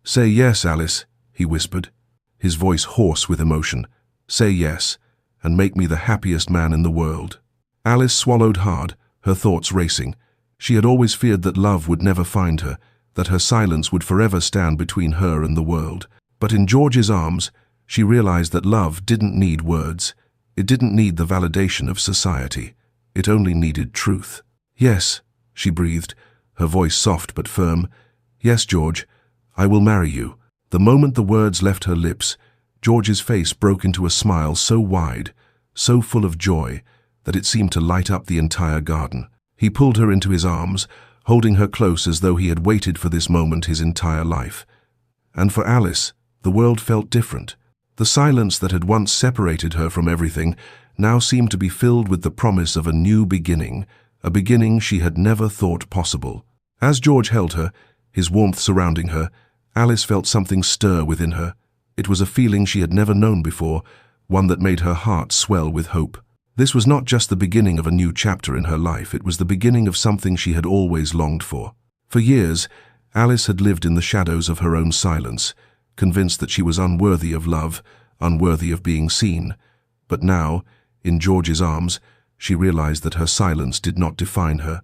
"Say yes, Alice," he whispered, his voice hoarse with emotion. "Say yes, and make me the happiest man in the world." Alice swallowed hard, her thoughts racing. She had always feared that love would never find her, that her silence would forever stand between her and the world. But in George's arms, she realized that love didn't need words. It didn't need the validation of society. It only needed truth. "Yes," she breathed, her voice soft but firm. "Yes, George, I will marry you." The moment the words left her lips, George's face broke into a smile so wide, so full of joy, that it seemed to light up the entire garden. He pulled her into his arms, holding her close as though he had waited for this moment his entire life. And for Alice, the world felt different. The silence that had once separated her from everything now seemed to be filled with the promise of a new beginning, a beginning she had never thought possible. As George held her, his warmth surrounding her, Alice felt something stir within her. It was a feeling she had never known before, one that made her heart swell with hope. This was not just the beginning of a new chapter in her life, it was the beginning of something she had always longed for. For years, Alice had lived in the shadows of her own silence, convinced that she was unworthy of love, unworthy of being seen. But now, in George's arms, she realized that her silence did not define her.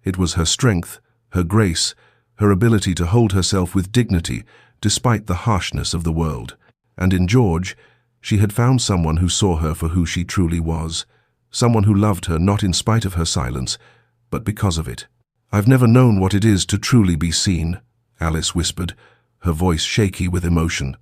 It was her strength, her grace, her ability to hold herself with dignity despite the harshness of the world. And in George, she had found someone who saw her for who she truly was, someone who loved her not in spite of her silence, but because of it. "I've never known what it is to truly be seen," Alice whispered, her voice shaky with emotion.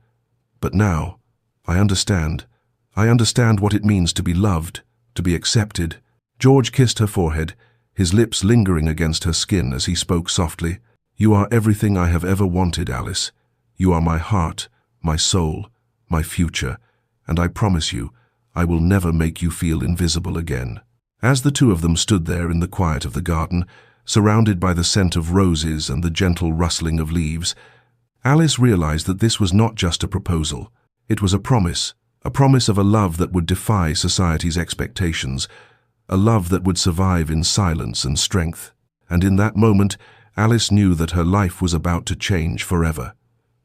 "But now, I understand. I understand what it means to be loved, to be accepted." George kissed her forehead, his lips lingering against her skin as he spoke softly. "You are everything I have ever wanted, Alice. You are my heart, my soul, my future, and I promise you, I will never make you feel invisible again." As the two of them stood there in the quiet of the garden, surrounded by the scent of roses and the gentle rustling of leaves, Alice realized that this was not just a proposal. It was a promise of a love that would defy society's expectations, a love that would survive in silence and strength. And in that moment, Alice knew that her life was about to change forever.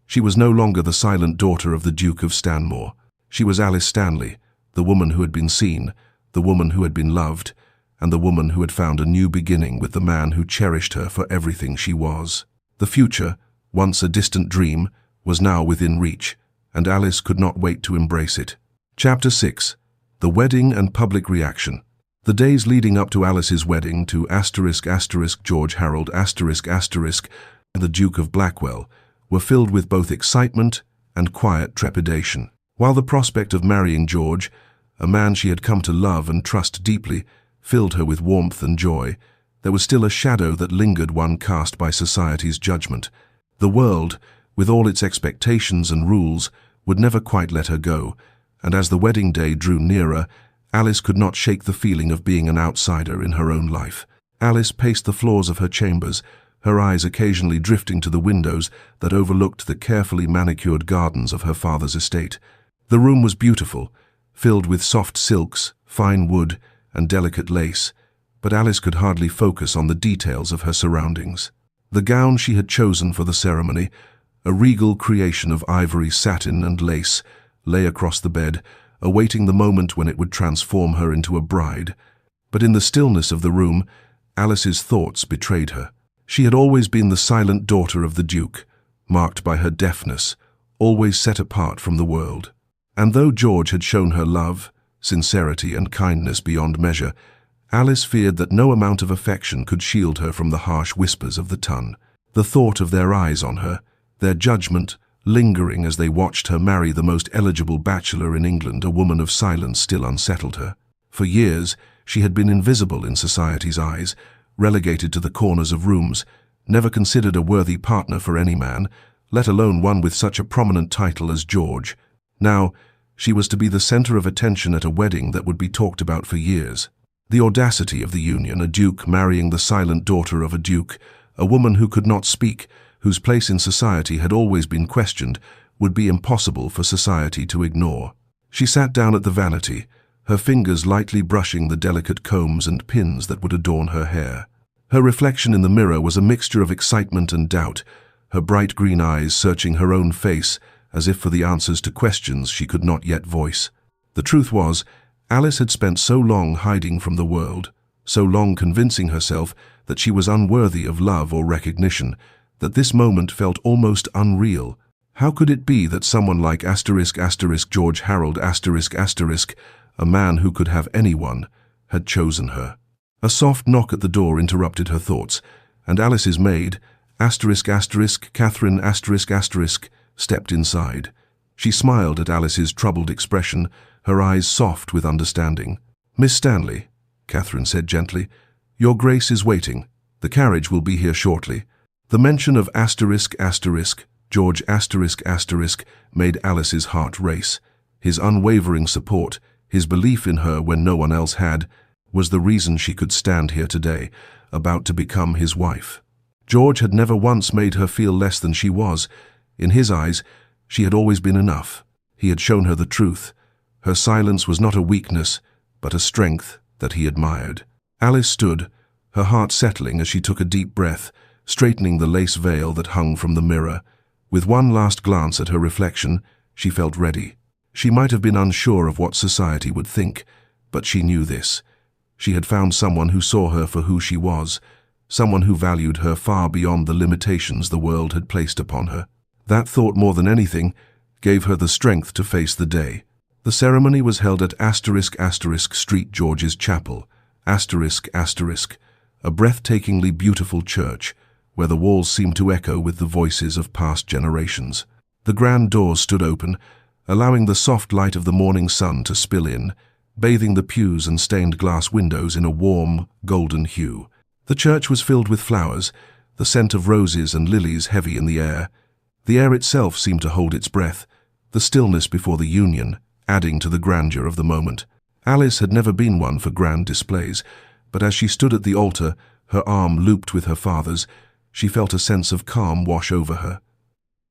She was no longer the silent daughter of the Duke of Stanmore. She was Alice Stanley, the woman who had been seen, the woman who had been loved, and the woman who had found a new beginning with the man who cherished her for everything she was. The future, once a distant dream, was now within reach, and Alice could not wait to embrace it. Chapter 6. The Wedding and Public Reaction. The days leading up to Alice's wedding to George Harold the Duke of Blackwell were filled with both excitement and quiet trepidation. While the prospect of marrying George, a man she had come to love and trust deeply, filled her with warmth and joy, there was still a shadow that lingered, one cast by society's judgment. The world, with all its expectations and rules, would never quite let her go, and as the wedding day drew nearer, Alice could not shake the feeling of being an outsider in her own life. Alice paced the floors of her chambers, her eyes occasionally drifting to the windows that overlooked the carefully manicured gardens of her father's estate. The room was beautiful, filled with soft silks, fine wood, and delicate lace, but Alice could hardly focus on the details of her surroundings. The gown she had chosen for the ceremony, a regal creation of ivory, satin, and lace, lay across the bed, awaiting the moment when it would transform her into a bride. But in the stillness of the room, Alice's thoughts betrayed her. She had always been the silent daughter of the Duke, marked by her deafness, always set apart from the world. And though George had shown her love, sincerity, and kindness beyond measure, Alice feared that no amount of affection could shield her from the harsh whispers of the ton. The thought of their eyes on her, their judgment, lingering as they watched her marry the most eligible bachelor in England, a woman of silence, still unsettled her. For years, she had been invisible in society's eyes, relegated to the corners of rooms, never considered a worthy partner for any man, let alone one with such a prominent title as George. Now, she was to be the center of attention at a wedding that would be talked about for years. The audacity of the union, a duke marrying the silent daughter of a duke, a woman who could not speak, whose place in society had always been questioned, would be impossible for society to ignore. She sat down at the vanity, her fingers lightly brushing the delicate combs and pins that would adorn her hair. Her reflection in the mirror was a mixture of excitement and doubt, her bright green eyes searching her own face as if for the answers to questions she could not yet voice. The truth was, Alice had spent so long hiding from the world, so long convincing herself that she was unworthy of love or recognition, that this moment felt almost unreal. How could it be that someone like George Harold a man who could have anyone, had chosen her? A soft knock at the door interrupted her thoughts, and Alice's maid, Catherine stepped inside. She smiled at Alice's troubled expression, her eyes soft with understanding. "Miss Stanley," Catherine said gently, "your Grace is waiting. The carriage will be here shortly." The mention of George made Alice's heart race. His unwavering support, his belief in her when no one else had, was the reason she could stand here today, about to become his wife. George had never once made her feel less than she was. In his eyes, she had always been enough. He had shown her the truth. Her silence was not a weakness, but a strength that he admired. Alice stood, her heart settling as she took a deep breath, straightening the lace veil that hung from the mirror. With one last glance at her reflection, she felt ready. She might have been unsure of what society would think, but she knew this. She had found someone who saw her for who she was, someone who valued her far beyond the limitations the world had placed upon her. That thought, more than anything, gave her the strength to face the day. The ceremony was held at St. George's Chapel, a breathtakingly beautiful church, where the walls seemed to echo with the voices of past generations. The grand doors stood open, allowing the soft light of the morning sun to spill in, bathing the pews and stained glass windows in a warm, golden hue. The church was filled with flowers, the scent of roses and lilies heavy in the air. The air itself seemed to hold its breath, the stillness before the union, adding to the grandeur of the moment. Alice had never been one for grand displays, but as she stood at the altar, her arm looped with her father's, she felt a sense of calm wash over her.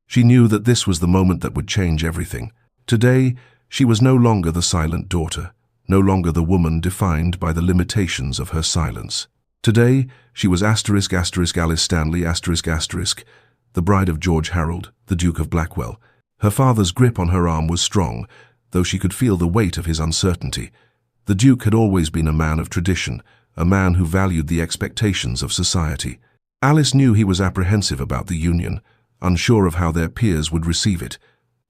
She knew that this was the moment that would change everything. Today, she was no longer the silent daughter, no longer the woman defined by the limitations of her silence. Today, she was Alice Stanley, the bride of George Harold, the Duke of Blackwell. Her father's grip on her arm was strong, though she could feel the weight of his uncertainty. The Duke had always been a man of tradition, a man who valued the expectations of society. Alice knew he was apprehensive about the union, unsure of how their peers would receive it.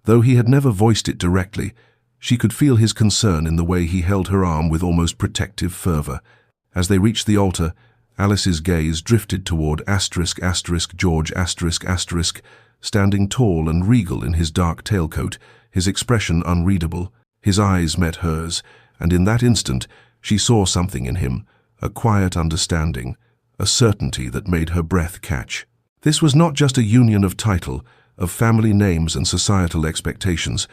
Though he had never voiced it directly, she could feel his concern in the way he held her arm with almost protective fervor. As they reached the altar, Alice's gaze drifted toward George standing tall and regal in his dark tailcoat, his expression unreadable. His eyes met hers, and in that instant she saw something in him, a quiet understanding, a certainty that made her breath catch. This was not just a union of title, of family names and societal expectations.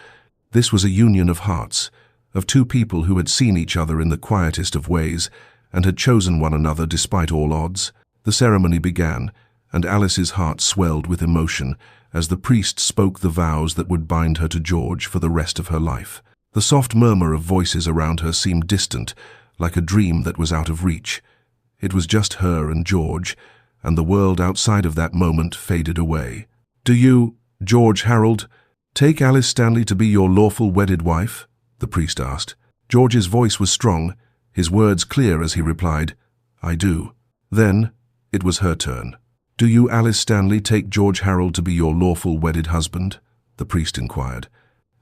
This was a union of hearts, of two people who had seen each other in the quietest of ways and had chosen one another despite all odds. The ceremony began, and Alice's heart swelled with emotion as the priest spoke the vows that would bind her to George for the rest of her life. The soft murmur of voices around her seemed distant, like a dream that was out of reach. It was just her and George, and the world outside of that moment faded away. "Do you, George Harold, take Alice Stanley to be your lawful wedded wife?" the priest asked. George's voice was strong, his words clear as he replied, "I do." Then it was her turn. "Do you, Alice Stanley, take George Harold to be your lawful wedded husband?" the priest inquired.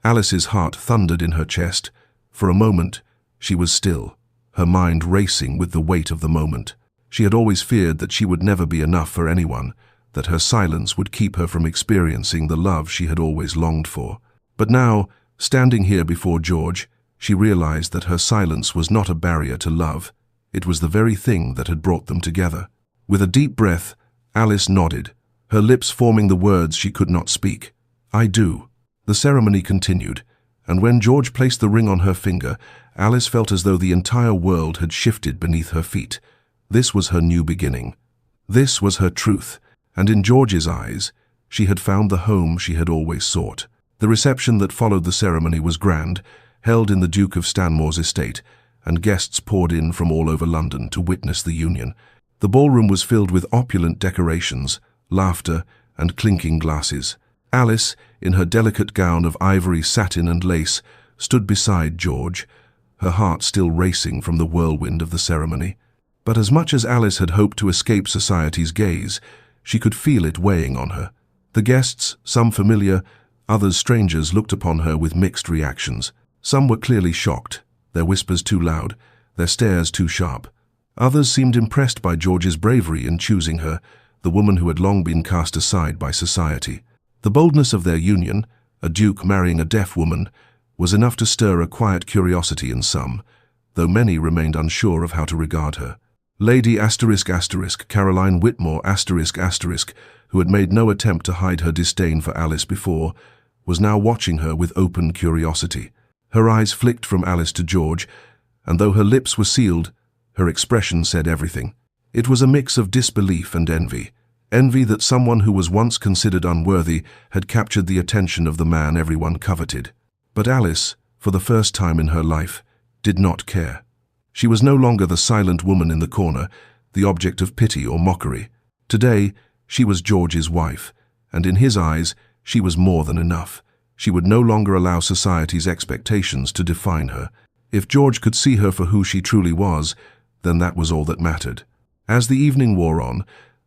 Alice's heart thundered in her chest. For a moment, she was still, her mind racing with the weight of the moment. She had always feared that she would never be enough for anyone, that her silence would keep her from experiencing the love she had always longed for. But now, standing here before George, she realized that her silence was not a barrier to love. It was the very thing that had brought them together. With a deep breath, Alice nodded, her lips forming the words she could not speak. "I do." The ceremony continued, and when George placed the ring on her finger, Alice felt as though the entire world had shifted beneath her feet. This was her new beginning. This was her truth, and in George's eyes, she had found the home she had always sought. The reception that followed the ceremony was grand, held in the Duke of Stanmore's estate, and guests poured in from all over London to witness the union. The ballroom was filled with opulent decorations, laughter, and clinking glasses. Alice, in her delicate gown of ivory, satin, and lace, stood beside George, her heart still racing from the whirlwind of the ceremony. But as much as Alice had hoped to escape society's gaze, she could feel it weighing on her. The guests, some familiar, others strangers, looked upon her with mixed reactions. Some were clearly shocked, their whispers too loud, their stares too sharp. Others seemed impressed by George's bravery in choosing her, the woman who had long been cast aside by society. The boldness of their union, a duke marrying a deaf woman, was enough to stir a quiet curiosity in some, though many remained unsure of how to regard her. Lady Caroline Whitmore who had made no attempt to hide her disdain for Alice before, was now watching her with open curiosity. Her eyes flicked from Alice to George, and though her lips were sealed, her expression said everything. It was a mix of disbelief and envy. Envy that someone who was once considered unworthy had captured the attention of the man everyone coveted. But Alice, for the first time in her life, did not care. She was no longer the silent woman in the corner, the object of pity or mockery. Today, she was George's wife, and in his eyes, she was more than enough. She would no longer allow society's expectations to define her. If George could see her for who she truly was, then that was all that mattered. As the evening wore on,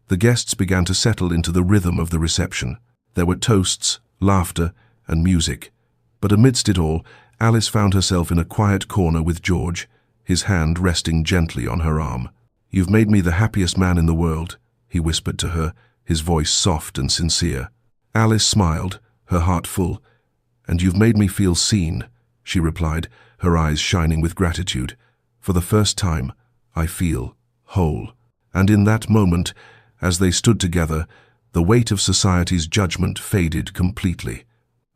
the guests began to settle into the rhythm of the reception. There were toasts, laughter, and music. But amidst it all, Alice found herself in a quiet corner with George, his hand resting gently on her arm. "You've made me the happiest man in the world," he whispered to her, his voice soft and sincere. Alice smiled, her heart full. "And you've made me feel seen," she replied, her eyes shining with gratitude. "For the first time, I feel whole." And in that moment, as they stood together, the weight of society's judgment faded completely.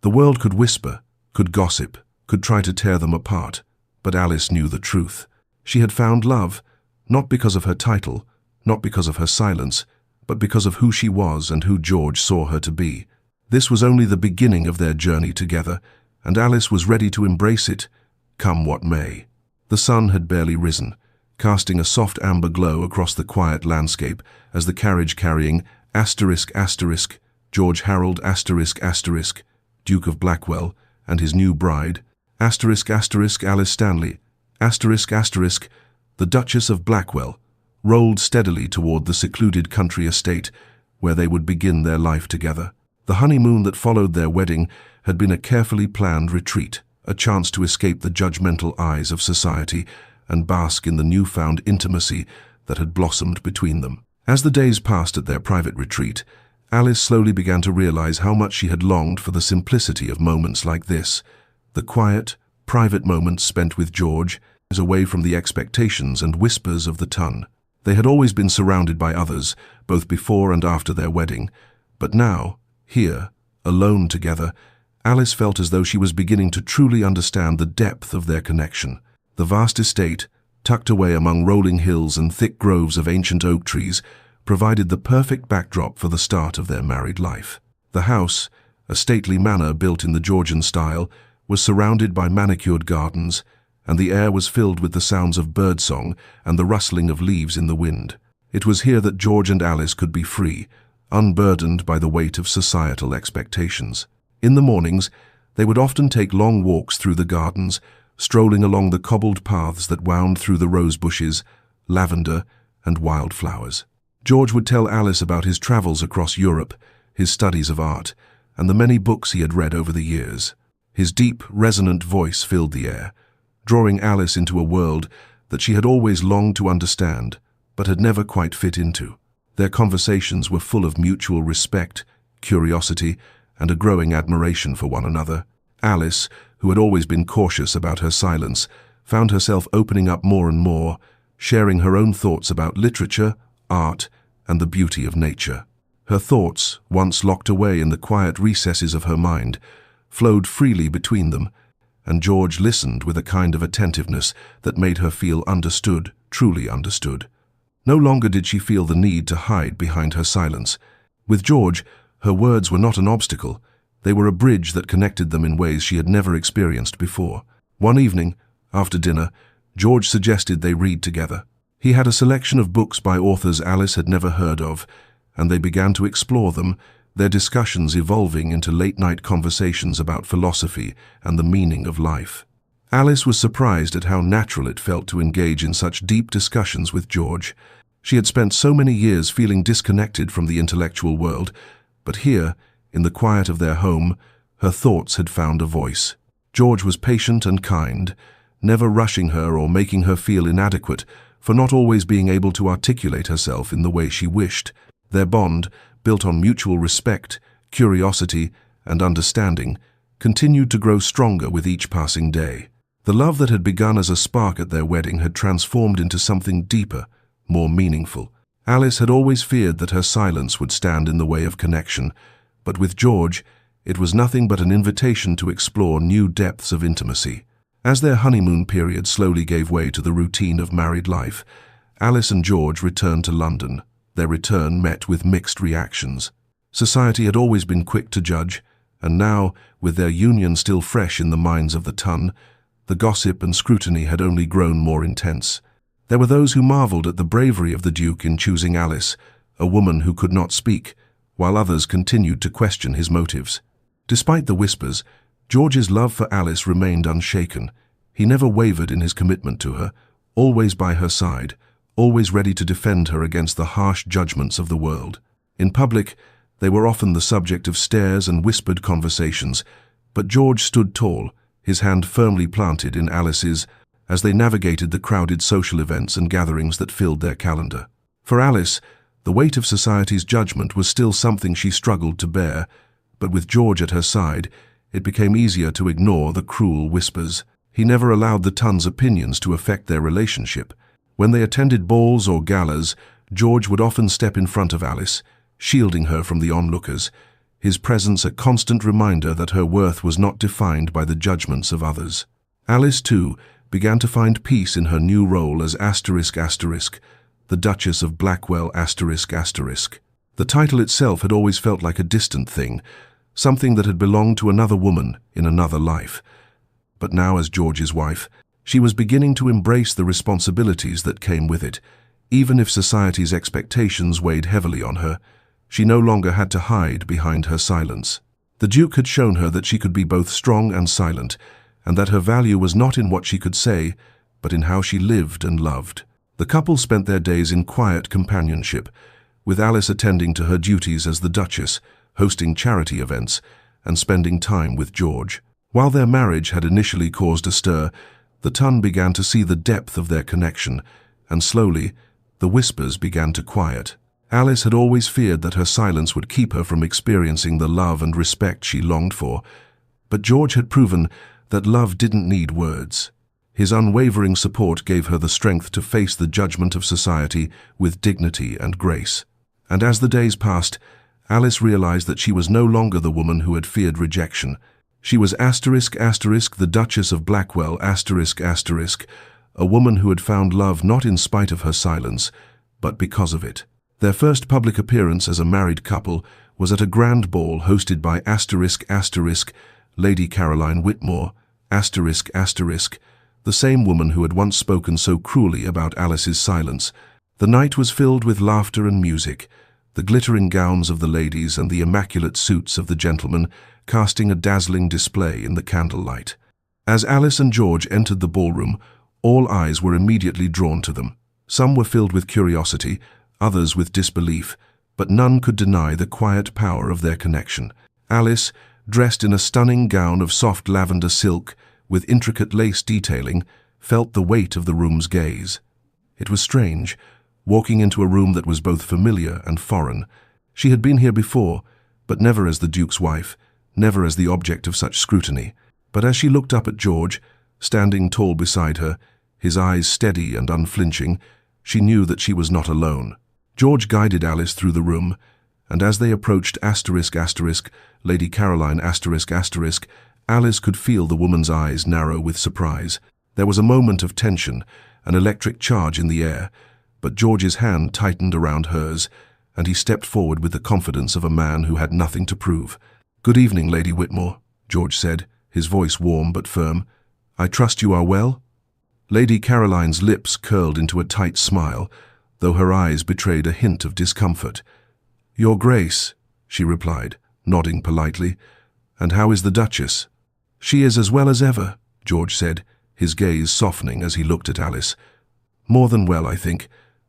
The world could whisper, could gossip, could try to tear them apart, but Alice knew the truth. She had found love, not because of her title, not because of her silence, but because of who she was and who George saw her to be. This was only the beginning of their journey together, and Alice was ready to embrace it, come what may. The sun had barely risen, casting a soft amber glow across the quiet landscape as the carriage carrying George Harold Duke of Blackwell, and his new bride, Alice Stanley, the Duchess of Blackwell, rolled steadily toward the secluded country estate where they would begin their life together. The honeymoon that followed their wedding had been a carefully planned retreat, a chance to escape the judgmental eyes of society and bask in the newfound intimacy that had blossomed between them. As the days passed at their private retreat, Alice slowly began to realize how much she had longed for the simplicity of moments like this, the quiet, private moments spent with George, away from the expectations and whispers of the ton. They had always been surrounded by others, both before and after their wedding, but now, here, alone together, Alice felt as though she was beginning to truly understand the depth of their connection. The vast estate, tucked away among rolling hills and thick groves of ancient oak trees, provided the perfect backdrop for the start of their married life. The house, a stately manor built in the Georgian style, was surrounded by manicured gardens, and the air was filled with the sounds of birdsong and the rustling of leaves in the wind. It was here that George and Alice could be free, unburdened by the weight of societal expectations. In the mornings, they would often take long walks through the gardens, strolling along the cobbled paths that wound through the rose bushes, lavender, and wildflowers. George would tell Alice about his travels across Europe, his studies of art, and the many books he had read over the years. His deep, resonant voice filled the air, drawing Alice into a world that she had always longed to understand, but had never quite fit into. Their conversations were full of mutual respect, curiosity, and a growing admiration for one another. Alice, who had always been cautious about her silence, found herself opening up more and more, sharing her own thoughts about literature, art, and the beauty of nature. Her thoughts, once locked away in the quiet recesses of her mind, flowed freely between them, and George listened with a kind of attentiveness that made her feel understood, truly understood. No longer did she feel the need to hide behind her silence. With George, her words were not an obstacle. They were a bridge that connected them in ways she had never experienced before. One evening, after dinner, George suggested they read together. He had a selection of books by authors Alice had never heard of, and they began to explore them, their discussions evolving into late-night conversations about philosophy and the meaning of life. Alice was surprised at how natural it felt to engage in such deep discussions with George. She had spent so many years feeling disconnected from the intellectual world, but here, in the quiet of their home, her thoughts had found a voice. George was patient and kind, never rushing her or making her feel inadequate for not always being able to articulate herself in the way she wished. Their bond, built on mutual respect, curiosity, and understanding, continued to grow stronger with each passing day. The love that had begun as a spark at their wedding had transformed into something deeper, more meaningful. Alice had always feared that her silence would stand in the way of connection, but with George, it was nothing but an invitation to explore new depths of intimacy. As their honeymoon period slowly gave way to the routine of married life, Alice and George returned to London. Their return met with mixed reactions. Society had always been quick to judge, and now, with their union still fresh in the minds of the ton, the gossip and scrutiny had only grown more intense. There were those who marveled at the bravery of the Duke in choosing Alice, a woman who could not speak, while others continued to question his motives. Despite the whispers, George's love for Alice remained unshaken. He never wavered in his commitment to her, always by her side, always ready to defend her against the harsh judgments of the world. In public, they were often the subject of stares and whispered conversations, but George stood tall, his hand firmly planted in Alice's, as they navigated the crowded social events and gatherings that filled their calendar. For Alice, the weight of society's judgment was still something she struggled to bear, but with George at her side, it became easier to ignore the cruel whispers. He never allowed the ton's opinions to affect their relationship. When they attended balls or galas, George would often step in front of Alice, shielding her from the onlookers, his presence a constant reminder that her worth was not defined by the judgments of others. Alice, too, began to find peace in her new role as the Duchess of Blackwell ***. The title itself had always felt like a distant thing, something that had belonged to another woman in another life. But now, as George's wife, she was beginning to embrace the responsibilities that came with it. Even if society's expectations weighed heavily on her, she no longer had to hide behind her silence. The Duke had shown her that she could be both strong and silent, and that her value was not in what she could say, but in how she lived and loved. The couple spent their days in quiet companionship, with Alice attending to her duties as the Duchess, hosting charity events, and spending time with George. While their marriage had initially caused a stir, the ton began to see the depth of their connection, and slowly, the whispers began to quiet. Alice had always feared that her silence would keep her from experiencing the love and respect she longed for, but George had proven that love didn't need words. His unwavering support gave her the strength to face the judgment of society with dignity and grace. And as the days passed, Alice realized that she was no longer the woman who had feared rejection. She was the Duchess of Blackwell ***, a woman who had found love not in spite of her silence, but because of it. Their first public appearance as a married couple was at a grand ball hosted by Lady Caroline Whitmore, the same woman who had once spoken so cruelly about Alice's silence. The night was filled with laughter and music, the glittering gowns of the ladies and the immaculate suits of the gentlemen casting a dazzling display in the candlelight. As Alice and George entered the ballroom, all eyes were immediately drawn to them. Some were filled with curiosity, others with disbelief, but none could deny the quiet power of their connection. Alice, dressed in a stunning gown of soft lavender silk with intricate lace detailing, felt the weight of the room's gaze. It was strange, walking into a room that was both familiar and foreign. She had been here before, but never as the Duke's wife, never as the object of such scrutiny. But as she looked up at George, standing tall beside her, his eyes steady and unflinching, she knew that she was not alone. George guided Alice through the room, and as they approached Lady Caroline Alice could feel the woman's eyes narrow with surprise. There was a moment of tension, an electric charge in the air, but George's hand tightened around hers, and he stepped forward with the confidence of a man who had nothing to prove. "Good evening, Lady Whitmore," George said, his voice warm but firm. "I trust you are well?" Lady Caroline's lips curled into a tight smile, though her eyes betrayed a hint of discomfort. "Your Grace," she replied, nodding politely. "And how is the Duchess?" "She is as well as ever," George said, his gaze softening as he looked at Alice. "More than well, I think.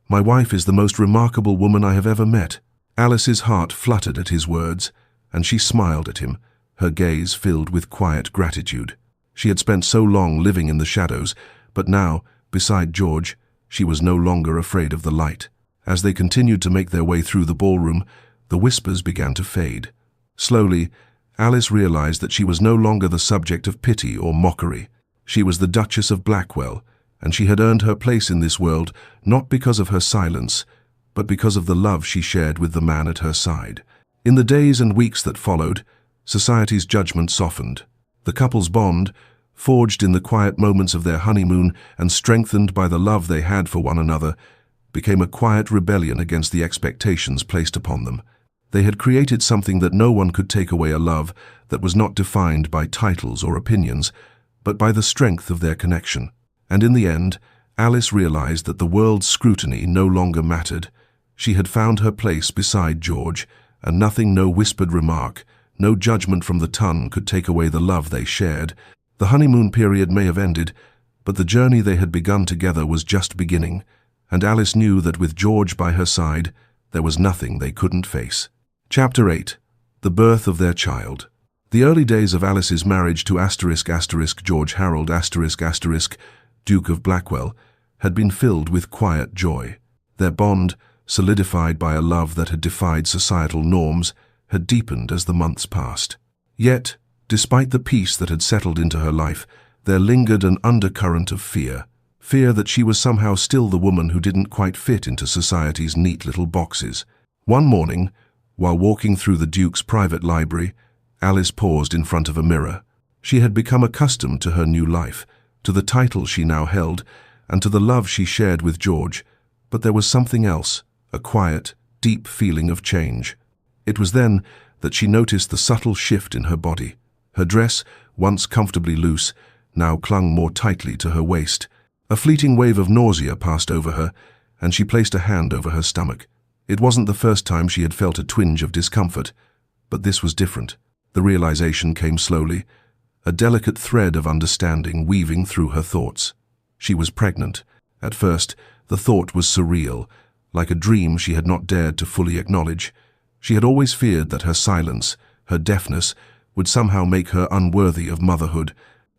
My wife is the most remarkable woman I have ever met." Alice's heart fluttered at his words, and she smiled at him, her gaze filled with quiet gratitude. She had spent so long living in the shadows, but now, beside George, she was no longer afraid of the light. As they continued to make their way through the ballroom, the whispers began to fade. Slowly, Alice realized that she was no longer the subject of pity or mockery. She was the Duchess of Blackwell, and she had earned her place in this world not because of her silence, but because of the love she shared with the man at her side. In the days and weeks that followed, society's judgment softened. The couple's bond, forged in the quiet moments of their honeymoon and strengthened by the love they had for one another, became a quiet rebellion against the expectations placed upon them. They had created something that no one could take away, a love that was not defined by titles or opinions, but by the strength of their connection. And in the end, Alice realized that the world's scrutiny no longer mattered. She had found her place beside George, and nothing, no whispered remark, no judgment from the tongue could take away the love they shared. The honeymoon period may have ended, but the journey they had begun together was just beginning, and Alice knew that with George by her side, there was nothing they couldn't face. Chapter 8. The birth of their child. The early days of Alice's marriage to George Harold Duke of Blackwell, had been filled with quiet joy. Their bond, solidified by a love that had defied societal norms, had deepened as the months passed. Yet, despite the peace that had settled into her life, there lingered an undercurrent of fear that she was somehow still the woman who didn't quite fit into society's neat little boxes. One morning, while walking through the Duke's private library, Alice paused in front of a mirror. She had become accustomed to her new life, to the title she now held, and to the love she shared with George, but there was something else, a quiet, deep feeling of change. It was then that she noticed the subtle shift in her body. Her dress, once comfortably loose, now clung more tightly to her waist. A fleeting wave of nausea passed over her, and she placed a hand over her stomach. It wasn't the first time she had felt a twinge of discomfort, but this was different. The realization came slowly, a delicate thread of understanding weaving through her thoughts. She was pregnant. At first, the thought was surreal, like a dream she had not dared to fully acknowledge. She had always feared that her silence, her deafness, would somehow make her unworthy of motherhood.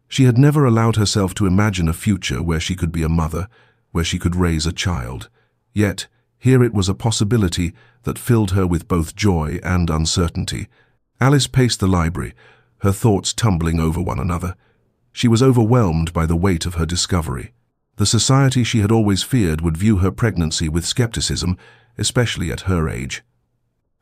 She had never allowed herself to imagine a future where she could be a mother, where she could raise a child. Yet, here it was a possibility that filled her with both joy and uncertainty. Alice paced the library, her thoughts tumbling over one another. She was overwhelmed by the weight of her discovery. The society she had always feared would view her pregnancy with skepticism, especially at her age.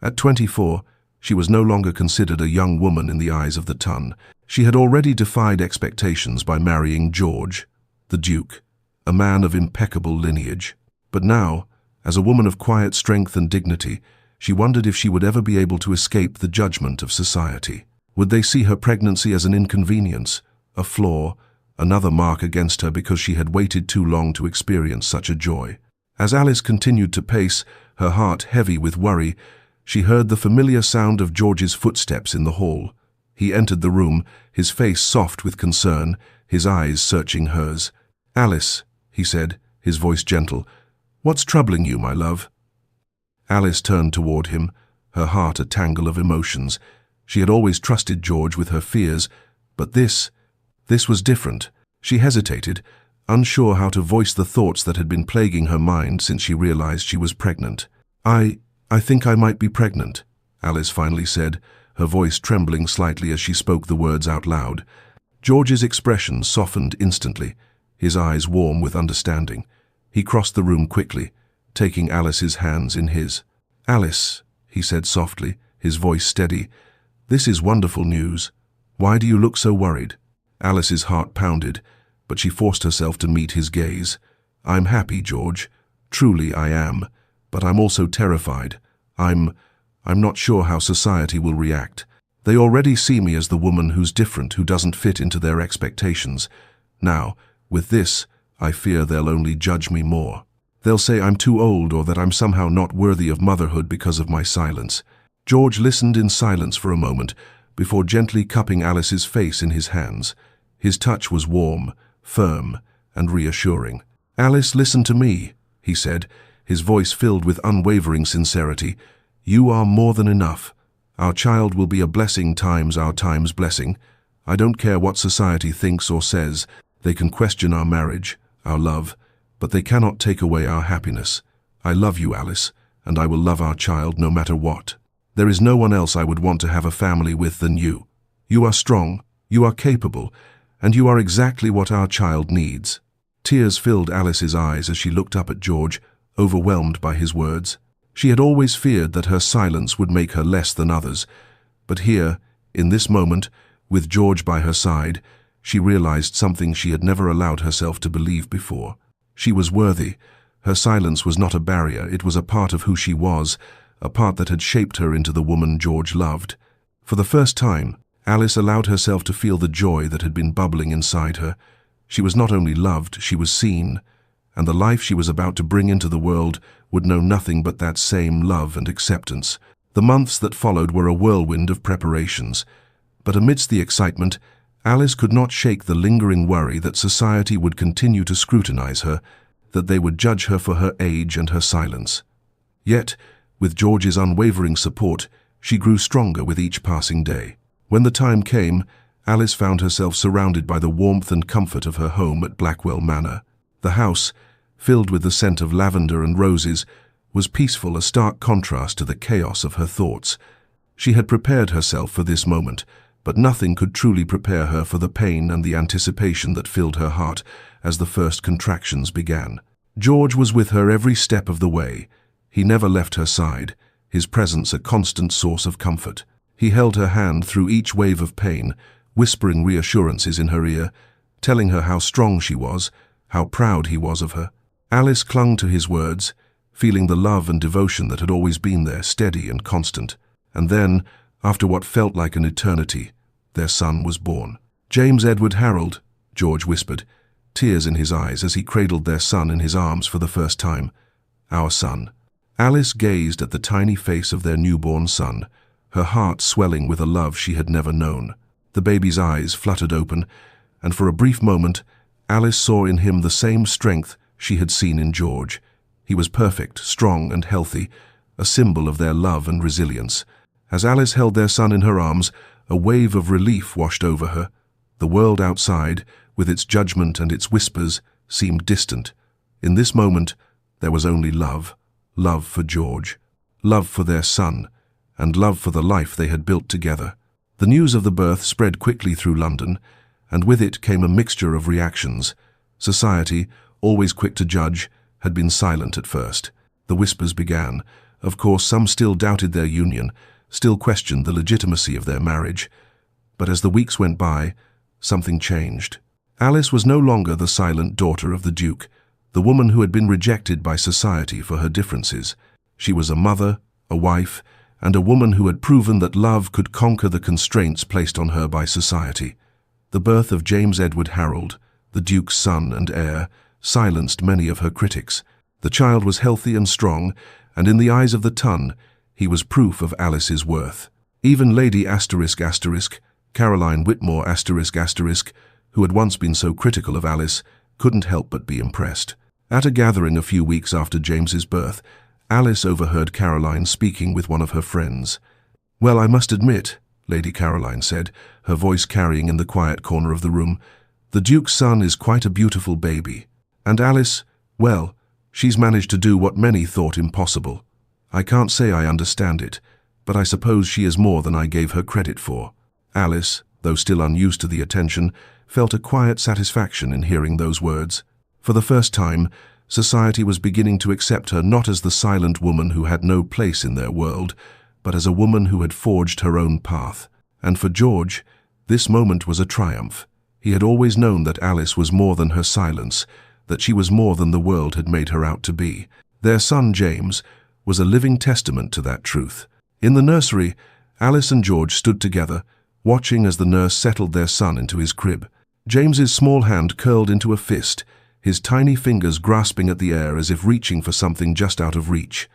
At 24, she was no longer considered a young woman in the eyes of the ton. She had already defied expectations by marrying George, the Duke, a man of impeccable lineage. But now, As a woman of quiet strength and dignity, she wondered if she would ever be able to escape the judgment of society. Would they see her pregnancy as an inconvenience, a flaw, another mark against her because she had waited too long to experience such a joy? As Alice continued to pace, her heart heavy with worry, she heard the familiar sound of George's footsteps in the hall. He entered the room, his face soft with concern, his eyes searching hers. "Alice," he said, his voice gentle, "what's troubling you, my love?" Alice turned toward him, her heart a tangle of emotions. She had always trusted George with her fears, but this was different. She hesitated, unsure how to voice the thoughts that had been plaguing her mind since she realized she was pregnant. I think I might be pregnant," Alice finally said, her voice trembling slightly as she spoke the words out loud. George's expression softened instantly, his eyes warm with understanding. He crossed the room quickly, taking Alice's hands in his. "Alice," he said softly, his voice steady, "this is wonderful news. Why do you look so worried?" Alice's heart pounded, but she forced herself to meet his gaze. "I'm happy, George. Truly I am. But I'm also terrified. I'm not sure how society will react. They already see me as the woman who's different, who doesn't fit into their expectations. Now, with this, I fear they'll only judge me more. They'll say I'm too old or that I'm somehow not worthy of motherhood because of my silence." George listened in silence for a moment before gently cupping Alice's face in his hands. His touch was warm, firm, and reassuring. "Alice, listen to me," he said, his voice filled with unwavering sincerity. "You are more than enough. Our child will be a blessing times our time's blessing. I don't care what society thinks or says. They can question our marriage, our love, but they cannot take away our happiness. I love you, Alice, and I will love our child no matter what. There is no one else I would want to have a family with than you. You are strong, you are capable, and you are exactly what our child needs." Tears filled Alice's eyes as she looked up at George, overwhelmed by his words. She had always feared that her silence would make her less than others, but here, in this moment, with George by her side, she realized something she had never allowed herself to believe before. She was worthy. Her silence was not a barrier, it was a part of who she was, a part that had shaped her into the woman George loved. For the first time, Alice allowed herself to feel the joy that had been bubbling inside her. She was not only loved, she was seen, and the life she was about to bring into the world would know nothing but that same love and acceptance. The months that followed were a whirlwind of preparations, but amidst the excitement, Alice could not shake the lingering worry that society would continue to scrutinize her, that they would judge her for her age and her silence. Yet, with George's unwavering support, she grew stronger with each passing day. When the time came, Alice found herself surrounded by the warmth and comfort of her home at Blackwell Manor. The house, filled with the scent of lavender and roses, was peaceful, a stark contrast to the chaos of her thoughts. She had prepared herself for this moment, but nothing could truly prepare her for the pain and the anticipation that filled her heart as the first contractions began. George was with her every step of the way. He never left her side, his presence a constant source of comfort. He held her hand through each wave of pain, whispering reassurances in her ear, telling her how strong she was, how proud he was of her. Alice clung to his words, feeling the love and devotion that had always been there, steady and constant. And then, after what felt like an eternity, their son was born. "James Edward Harold," George whispered, tears in his eyes as he cradled their son in his arms for the first time. "Our son." Alice gazed at the tiny face of their newborn son, her heart swelling with a love she had never known. The baby's eyes fluttered open, and for a brief moment, Alice saw in him the same strength she had seen in George. He was perfect, strong and healthy, a symbol of their love and resilience. As Alice held their son in her arms, a wave of relief washed over her. The world outside, with its judgment and its whispers, seemed distant. In this moment, there was only love. Love for George, love for their son, and love for the life they had built together. The news of the birth spread quickly through London, and with it came a mixture of reactions. Society, always quick to judge, had been silent at first. The whispers began. Of course, some still doubted their union, still questioned the legitimacy of their marriage. But as the weeks went by, something changed. Alice was no longer the silent daughter of the Duke. the woman who had been rejected by society for her differences. She was a mother, a wife, and a woman who had proven that love could conquer the constraints placed on her by society. The birth of James Edward Harold, the Duke's son and heir, silenced many of her critics. The child was healthy and strong, and in the eyes of the ton, he was proof of Alice's worth. Even Lady Caroline Whitmore who had once been so critical of Alice, couldn't help but be impressed. At a gathering a few weeks after James's birth, Alice overheard Caroline speaking with one of her friends. "Well, I must admit," Lady Caroline said, her voice carrying in the quiet corner of the room, "the Duke's son is quite a beautiful baby. And Alice, well, she's managed to do what many thought impossible. I can't say I understand it, but I suppose she is more than I gave her credit for." Alice, though still unused to the attention, felt a quiet satisfaction in hearing those words. For the first time, society was beginning to accept her not as the silent woman who had no place in their world, but as a woman who had forged her own path. And for George, this moment was a triumph. He had always known that Alice was more than her silence, that she was more than the world had made her out to be. Their son, James, was a living testament to that truth. In the nursery, Alice and George stood together, watching as the nurse settled their son into his crib. James's small hand curled into a fist, his tiny fingers grasping at the air as if reaching for something just out of reach.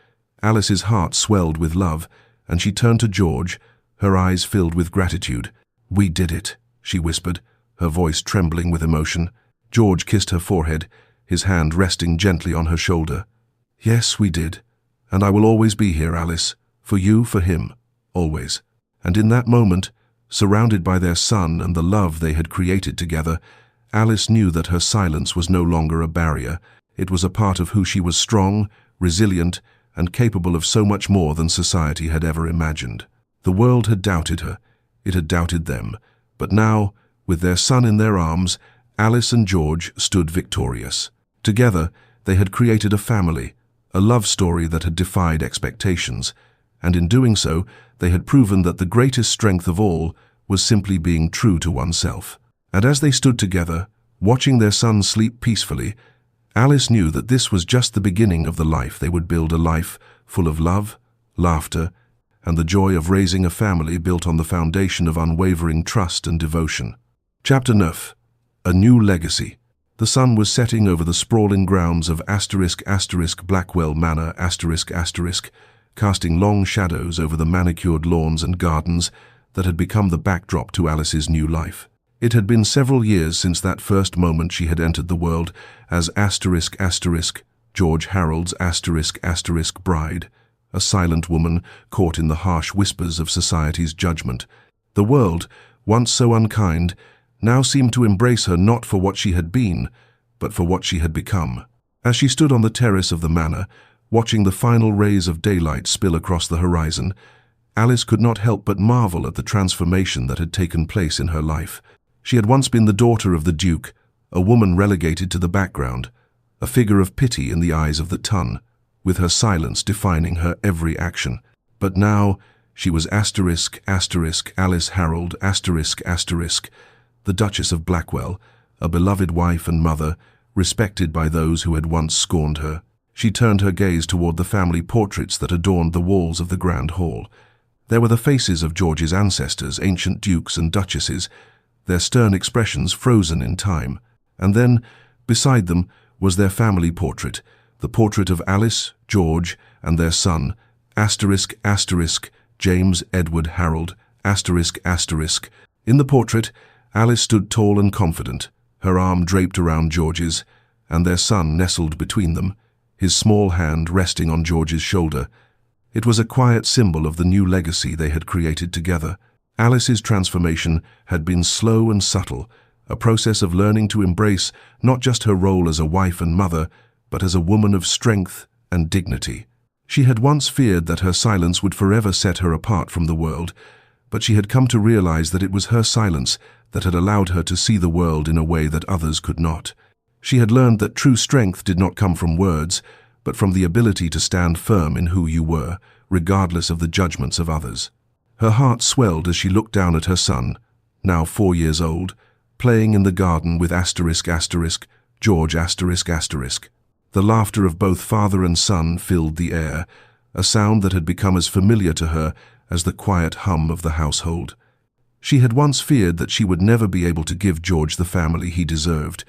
Alice's heart swelled with love, and she turned to George, her eyes filled with gratitude. "We did it," she whispered, her voice trembling with emotion. George kissed her forehead, his hand resting gently on her shoulder. "Yes, we did. And I will always be here, Alice. For you, for him. Always." And in that moment, surrounded by their son and the love they had created together, Alice knew that her silence was no longer a barrier. It was a part of who she was, strong, resilient, and capable of so much more than society had ever imagined. The world had doubted her. It had doubted them. But now, with their son in their arms, Alice and George stood victorious. Together, they had created a family, a love story that had defied expectations. And in doing so, they had proven that the greatest strength of all was simply being true to oneself. And as they stood together, watching their son sleep peacefully, Alice knew that this was just the beginning of the life they would build, a life full of love, laughter, and the joy of raising a family built on the foundation of unwavering trust and devotion. Chapter 9. A New Legacy. The sun was setting over the sprawling grounds of Blackwell Manor casting long shadows over the manicured lawns and gardens that had become the backdrop to Alice's new life. It had been several years since that first moment she had entered the world as George Harold's bride, a silent woman caught in the harsh whispers of society's judgment. The world, once so unkind, now seemed to embrace her not for what she had been, but for what she had become. As she stood on the terrace of the manor, watching the final rays of daylight spill across the horizon, Alice could not help but marvel at the transformation that had taken place in her life. She had once been the daughter of the Duke, a woman relegated to the background, a figure of pity in the eyes of the ton, with her silence defining her every action. But now she was Alice Harold the Duchess of Blackwell, a beloved wife and mother, respected by those who had once scorned her. She turned her gaze toward the family portraits that adorned the walls of the grand hall. There were the faces of George's ancestors, ancient dukes and duchesses, their stern expressions frozen in time. And then, beside them, was their family portrait, the portrait of Alice, George, and their son, James Edward Harold, In the portrait, Alice stood tall and confident, her arm draped around George's, and their son nestled between them, his small hand resting on George's shoulder. It was a quiet symbol of the new legacy they had created together. Alice's transformation had been slow and subtle, a process of learning to embrace not just her role as a wife and mother, but as a woman of strength and dignity. She had once feared that her silence would forever set her apart from the world, but she had come to realize that it was her silence that had allowed her to see the world in a way that others could not. She had learned that true strength did not come from words, but from the ability to stand firm in who you were, regardless of the judgments of others. Her heart swelled as she looked down at her son, now 4 years old, playing in the garden with George The laughter of both father and son filled the air, a sound that had become as familiar to her as the quiet hum of the household. She had once feared that she would never be able to give George the family he deserved,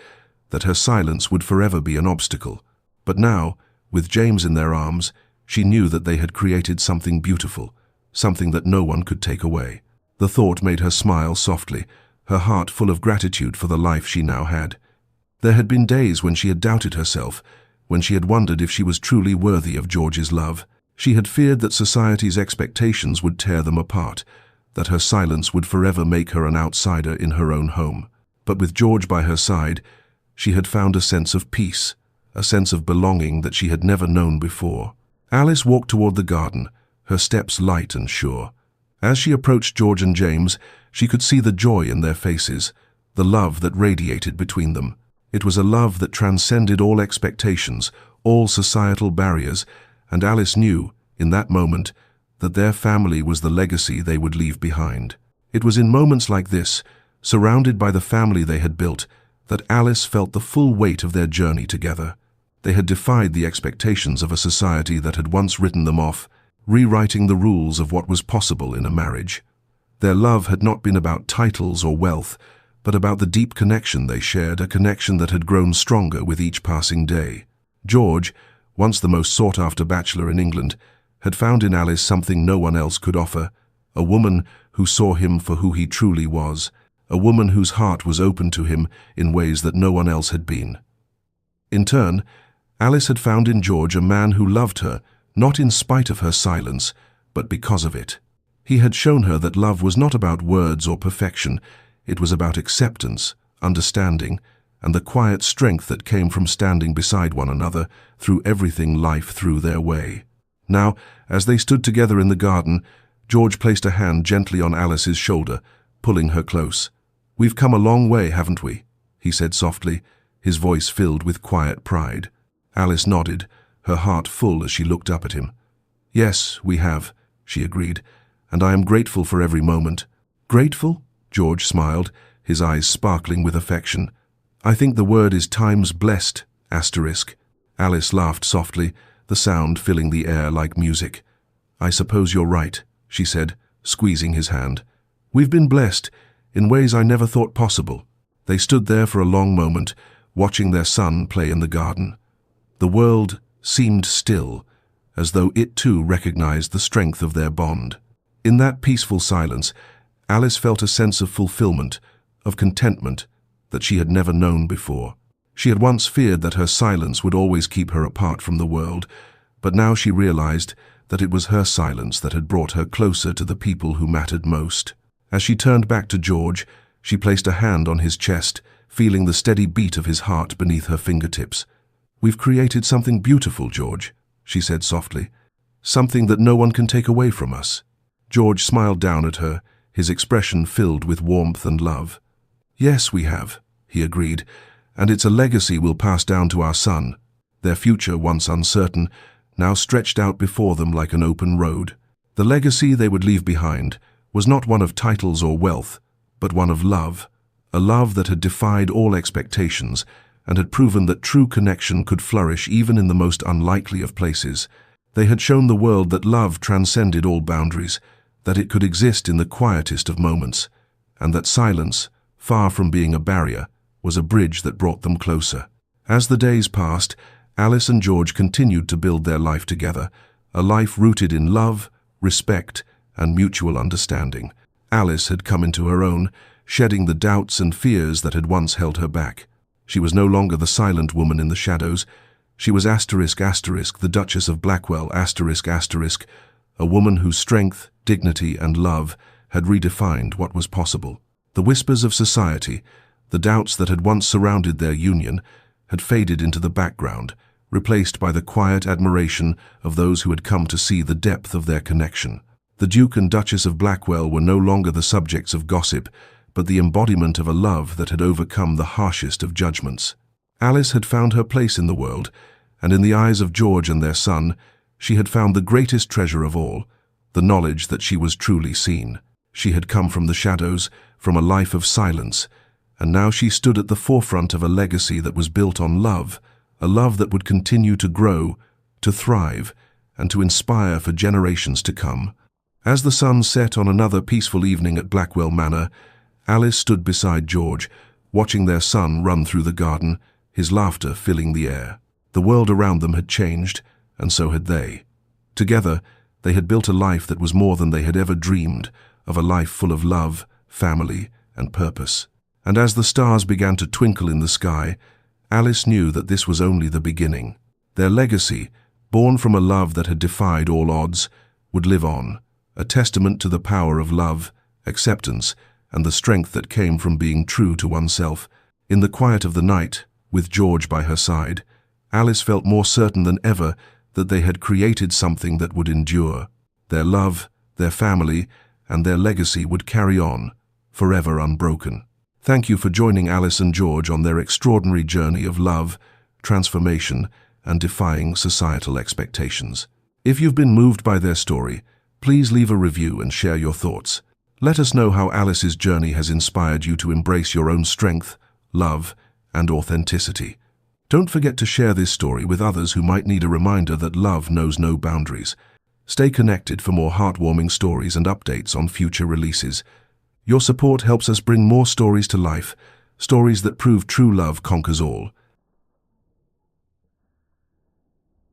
that her silence would forever be an obstacle. But now, with James in their arms, she knew that they had created something beautiful, something that no one could take away. The thought made her smile softly, her heart full of gratitude for the life she now had. There had been days when she had doubted herself, when she had wondered if she was truly worthy of George's love. She had feared that society's expectations would tear them apart, that her silence would forever make her an outsider in her own home. But with George by her side, she had found a sense of peace, a sense of belonging that she had never known before. Alice walked toward the garden, her steps light and sure. As she approached George and James, she could see the joy in their faces, the love that radiated between them. It was a love that transcended all expectations, all societal barriers, and Alice knew, in that moment, that their family was the legacy they would leave behind. It was in moments like this, surrounded by the family they had built, that Alice felt the full weight of their journey together. They had defied the expectations of a society that had once written them off, rewriting the rules of what was possible in a marriage. Their love had not been about titles or wealth, but about the deep connection they shared, a connection that had grown stronger with each passing day. George, once the most sought-after bachelor in England, had found in Alice something no one else could offer, a woman who saw him for who he truly was, a woman whose heart was open to him in ways that no one else had been. In turn, Alice had found in George a man who loved her, not in spite of her silence, but because of it. He had shown her that love was not about words or perfection, it was about acceptance, understanding, and the quiet strength that came from standing beside one another through everything life threw their way. Now, as they stood together in the garden, George placed a hand gently on Alice's shoulder, pulling her close. "We've come a long way, haven't we?" he said softly, his voice filled with quiet pride. Alice nodded, her heart full as she looked up at him. "Yes, we have," she agreed, "and I am grateful for every moment." "Grateful?" George smiled, his eyes sparkling with affection. "I think the word is times blessed, asterisk." Alice laughed softly, the sound filling the air like music. "I suppose you're right," she said, squeezing his hand. "We've been blessed in ways I never thought possible." They stood there for a long moment, watching their son play in the garden. The world seemed still, as though it too recognized the strength of their bond. In that peaceful silence, Alice felt a sense of fulfillment, of contentment, that she had never known before. She had once feared that her silence would always keep her apart from the world, but now she realized that it was her silence that had brought her closer to the people who mattered most. As she turned back to George, she placed a hand on his chest, feeling the steady beat of his heart beneath her fingertips. "We've created something beautiful, George," she said softly. "Something that no one can take away from us." George smiled down at her, his expression filled with warmth and love. "Yes, we have," he agreed, "and it's a legacy we'll pass down to our son." Their future, once uncertain, now stretched out before them like an open road. The legacy they would leave behind was not one of titles or wealth, but one of love, a love that had defied all expectations and had proven that true connection could flourish even in the most unlikely of places. They had shown the world that love transcended all boundaries, that it could exist in the quietest of moments, and that silence, far from being a barrier, was a bridge that brought them closer. As the days passed, Alice and George continued to build their life together, a life rooted in love, respect, and mutual understanding. Alice had come into her own, shedding the doubts and fears that had once held her back. She was no longer the silent woman in the shadows. She was the Duchess of Blackwell, a woman whose strength, dignity, and love had redefined what was possible. The whispers of society, the doubts that had once surrounded their union, had faded into the background, replaced by the quiet admiration of those who had come to see the depth of their connection. The Duke and Duchess of Blackwell were no longer the subjects of gossip, but the embodiment of a love that had overcome the harshest of judgments. Alice had found her place in the world, and in the eyes of George and their son, she had found the greatest treasure of all, the knowledge that she was truly seen. She had come from the shadows, from a life of silence, and now she stood at the forefront of a legacy that was built on love, a love that would continue to grow, to thrive, and to inspire for generations to come. As the sun set on another peaceful evening at Blackwell Manor, Alice stood beside George, watching their son run through the garden, his laughter filling the air. The world around them had changed, and so had they. Together, they had built a life that was more than they had ever dreamed, of a life full of love, family, and purpose. And as the stars began to twinkle in the sky, Alice knew that this was only the beginning. Their legacy, born from a love that had defied all odds, would live on, a testament to the power of love, acceptance, and the strength that came from being true to oneself. In the quiet of the night, with George by her side, Alice felt more certain than ever that they had created something that would endure. Their love, their family, and their legacy would carry on, forever unbroken. Thank you for joining Alice and George on their extraordinary journey of love, transformation, and defying societal expectations. If you've been moved by their story, please leave a review and share your thoughts. Let us know how Alice's journey has inspired you to embrace your own strength, love, and authenticity. Don't forget to share this story with others who might need a reminder that love knows no boundaries. Stay connected for more heartwarming stories and updates on future releases. Your support helps us bring more stories to life, stories that prove true love conquers all.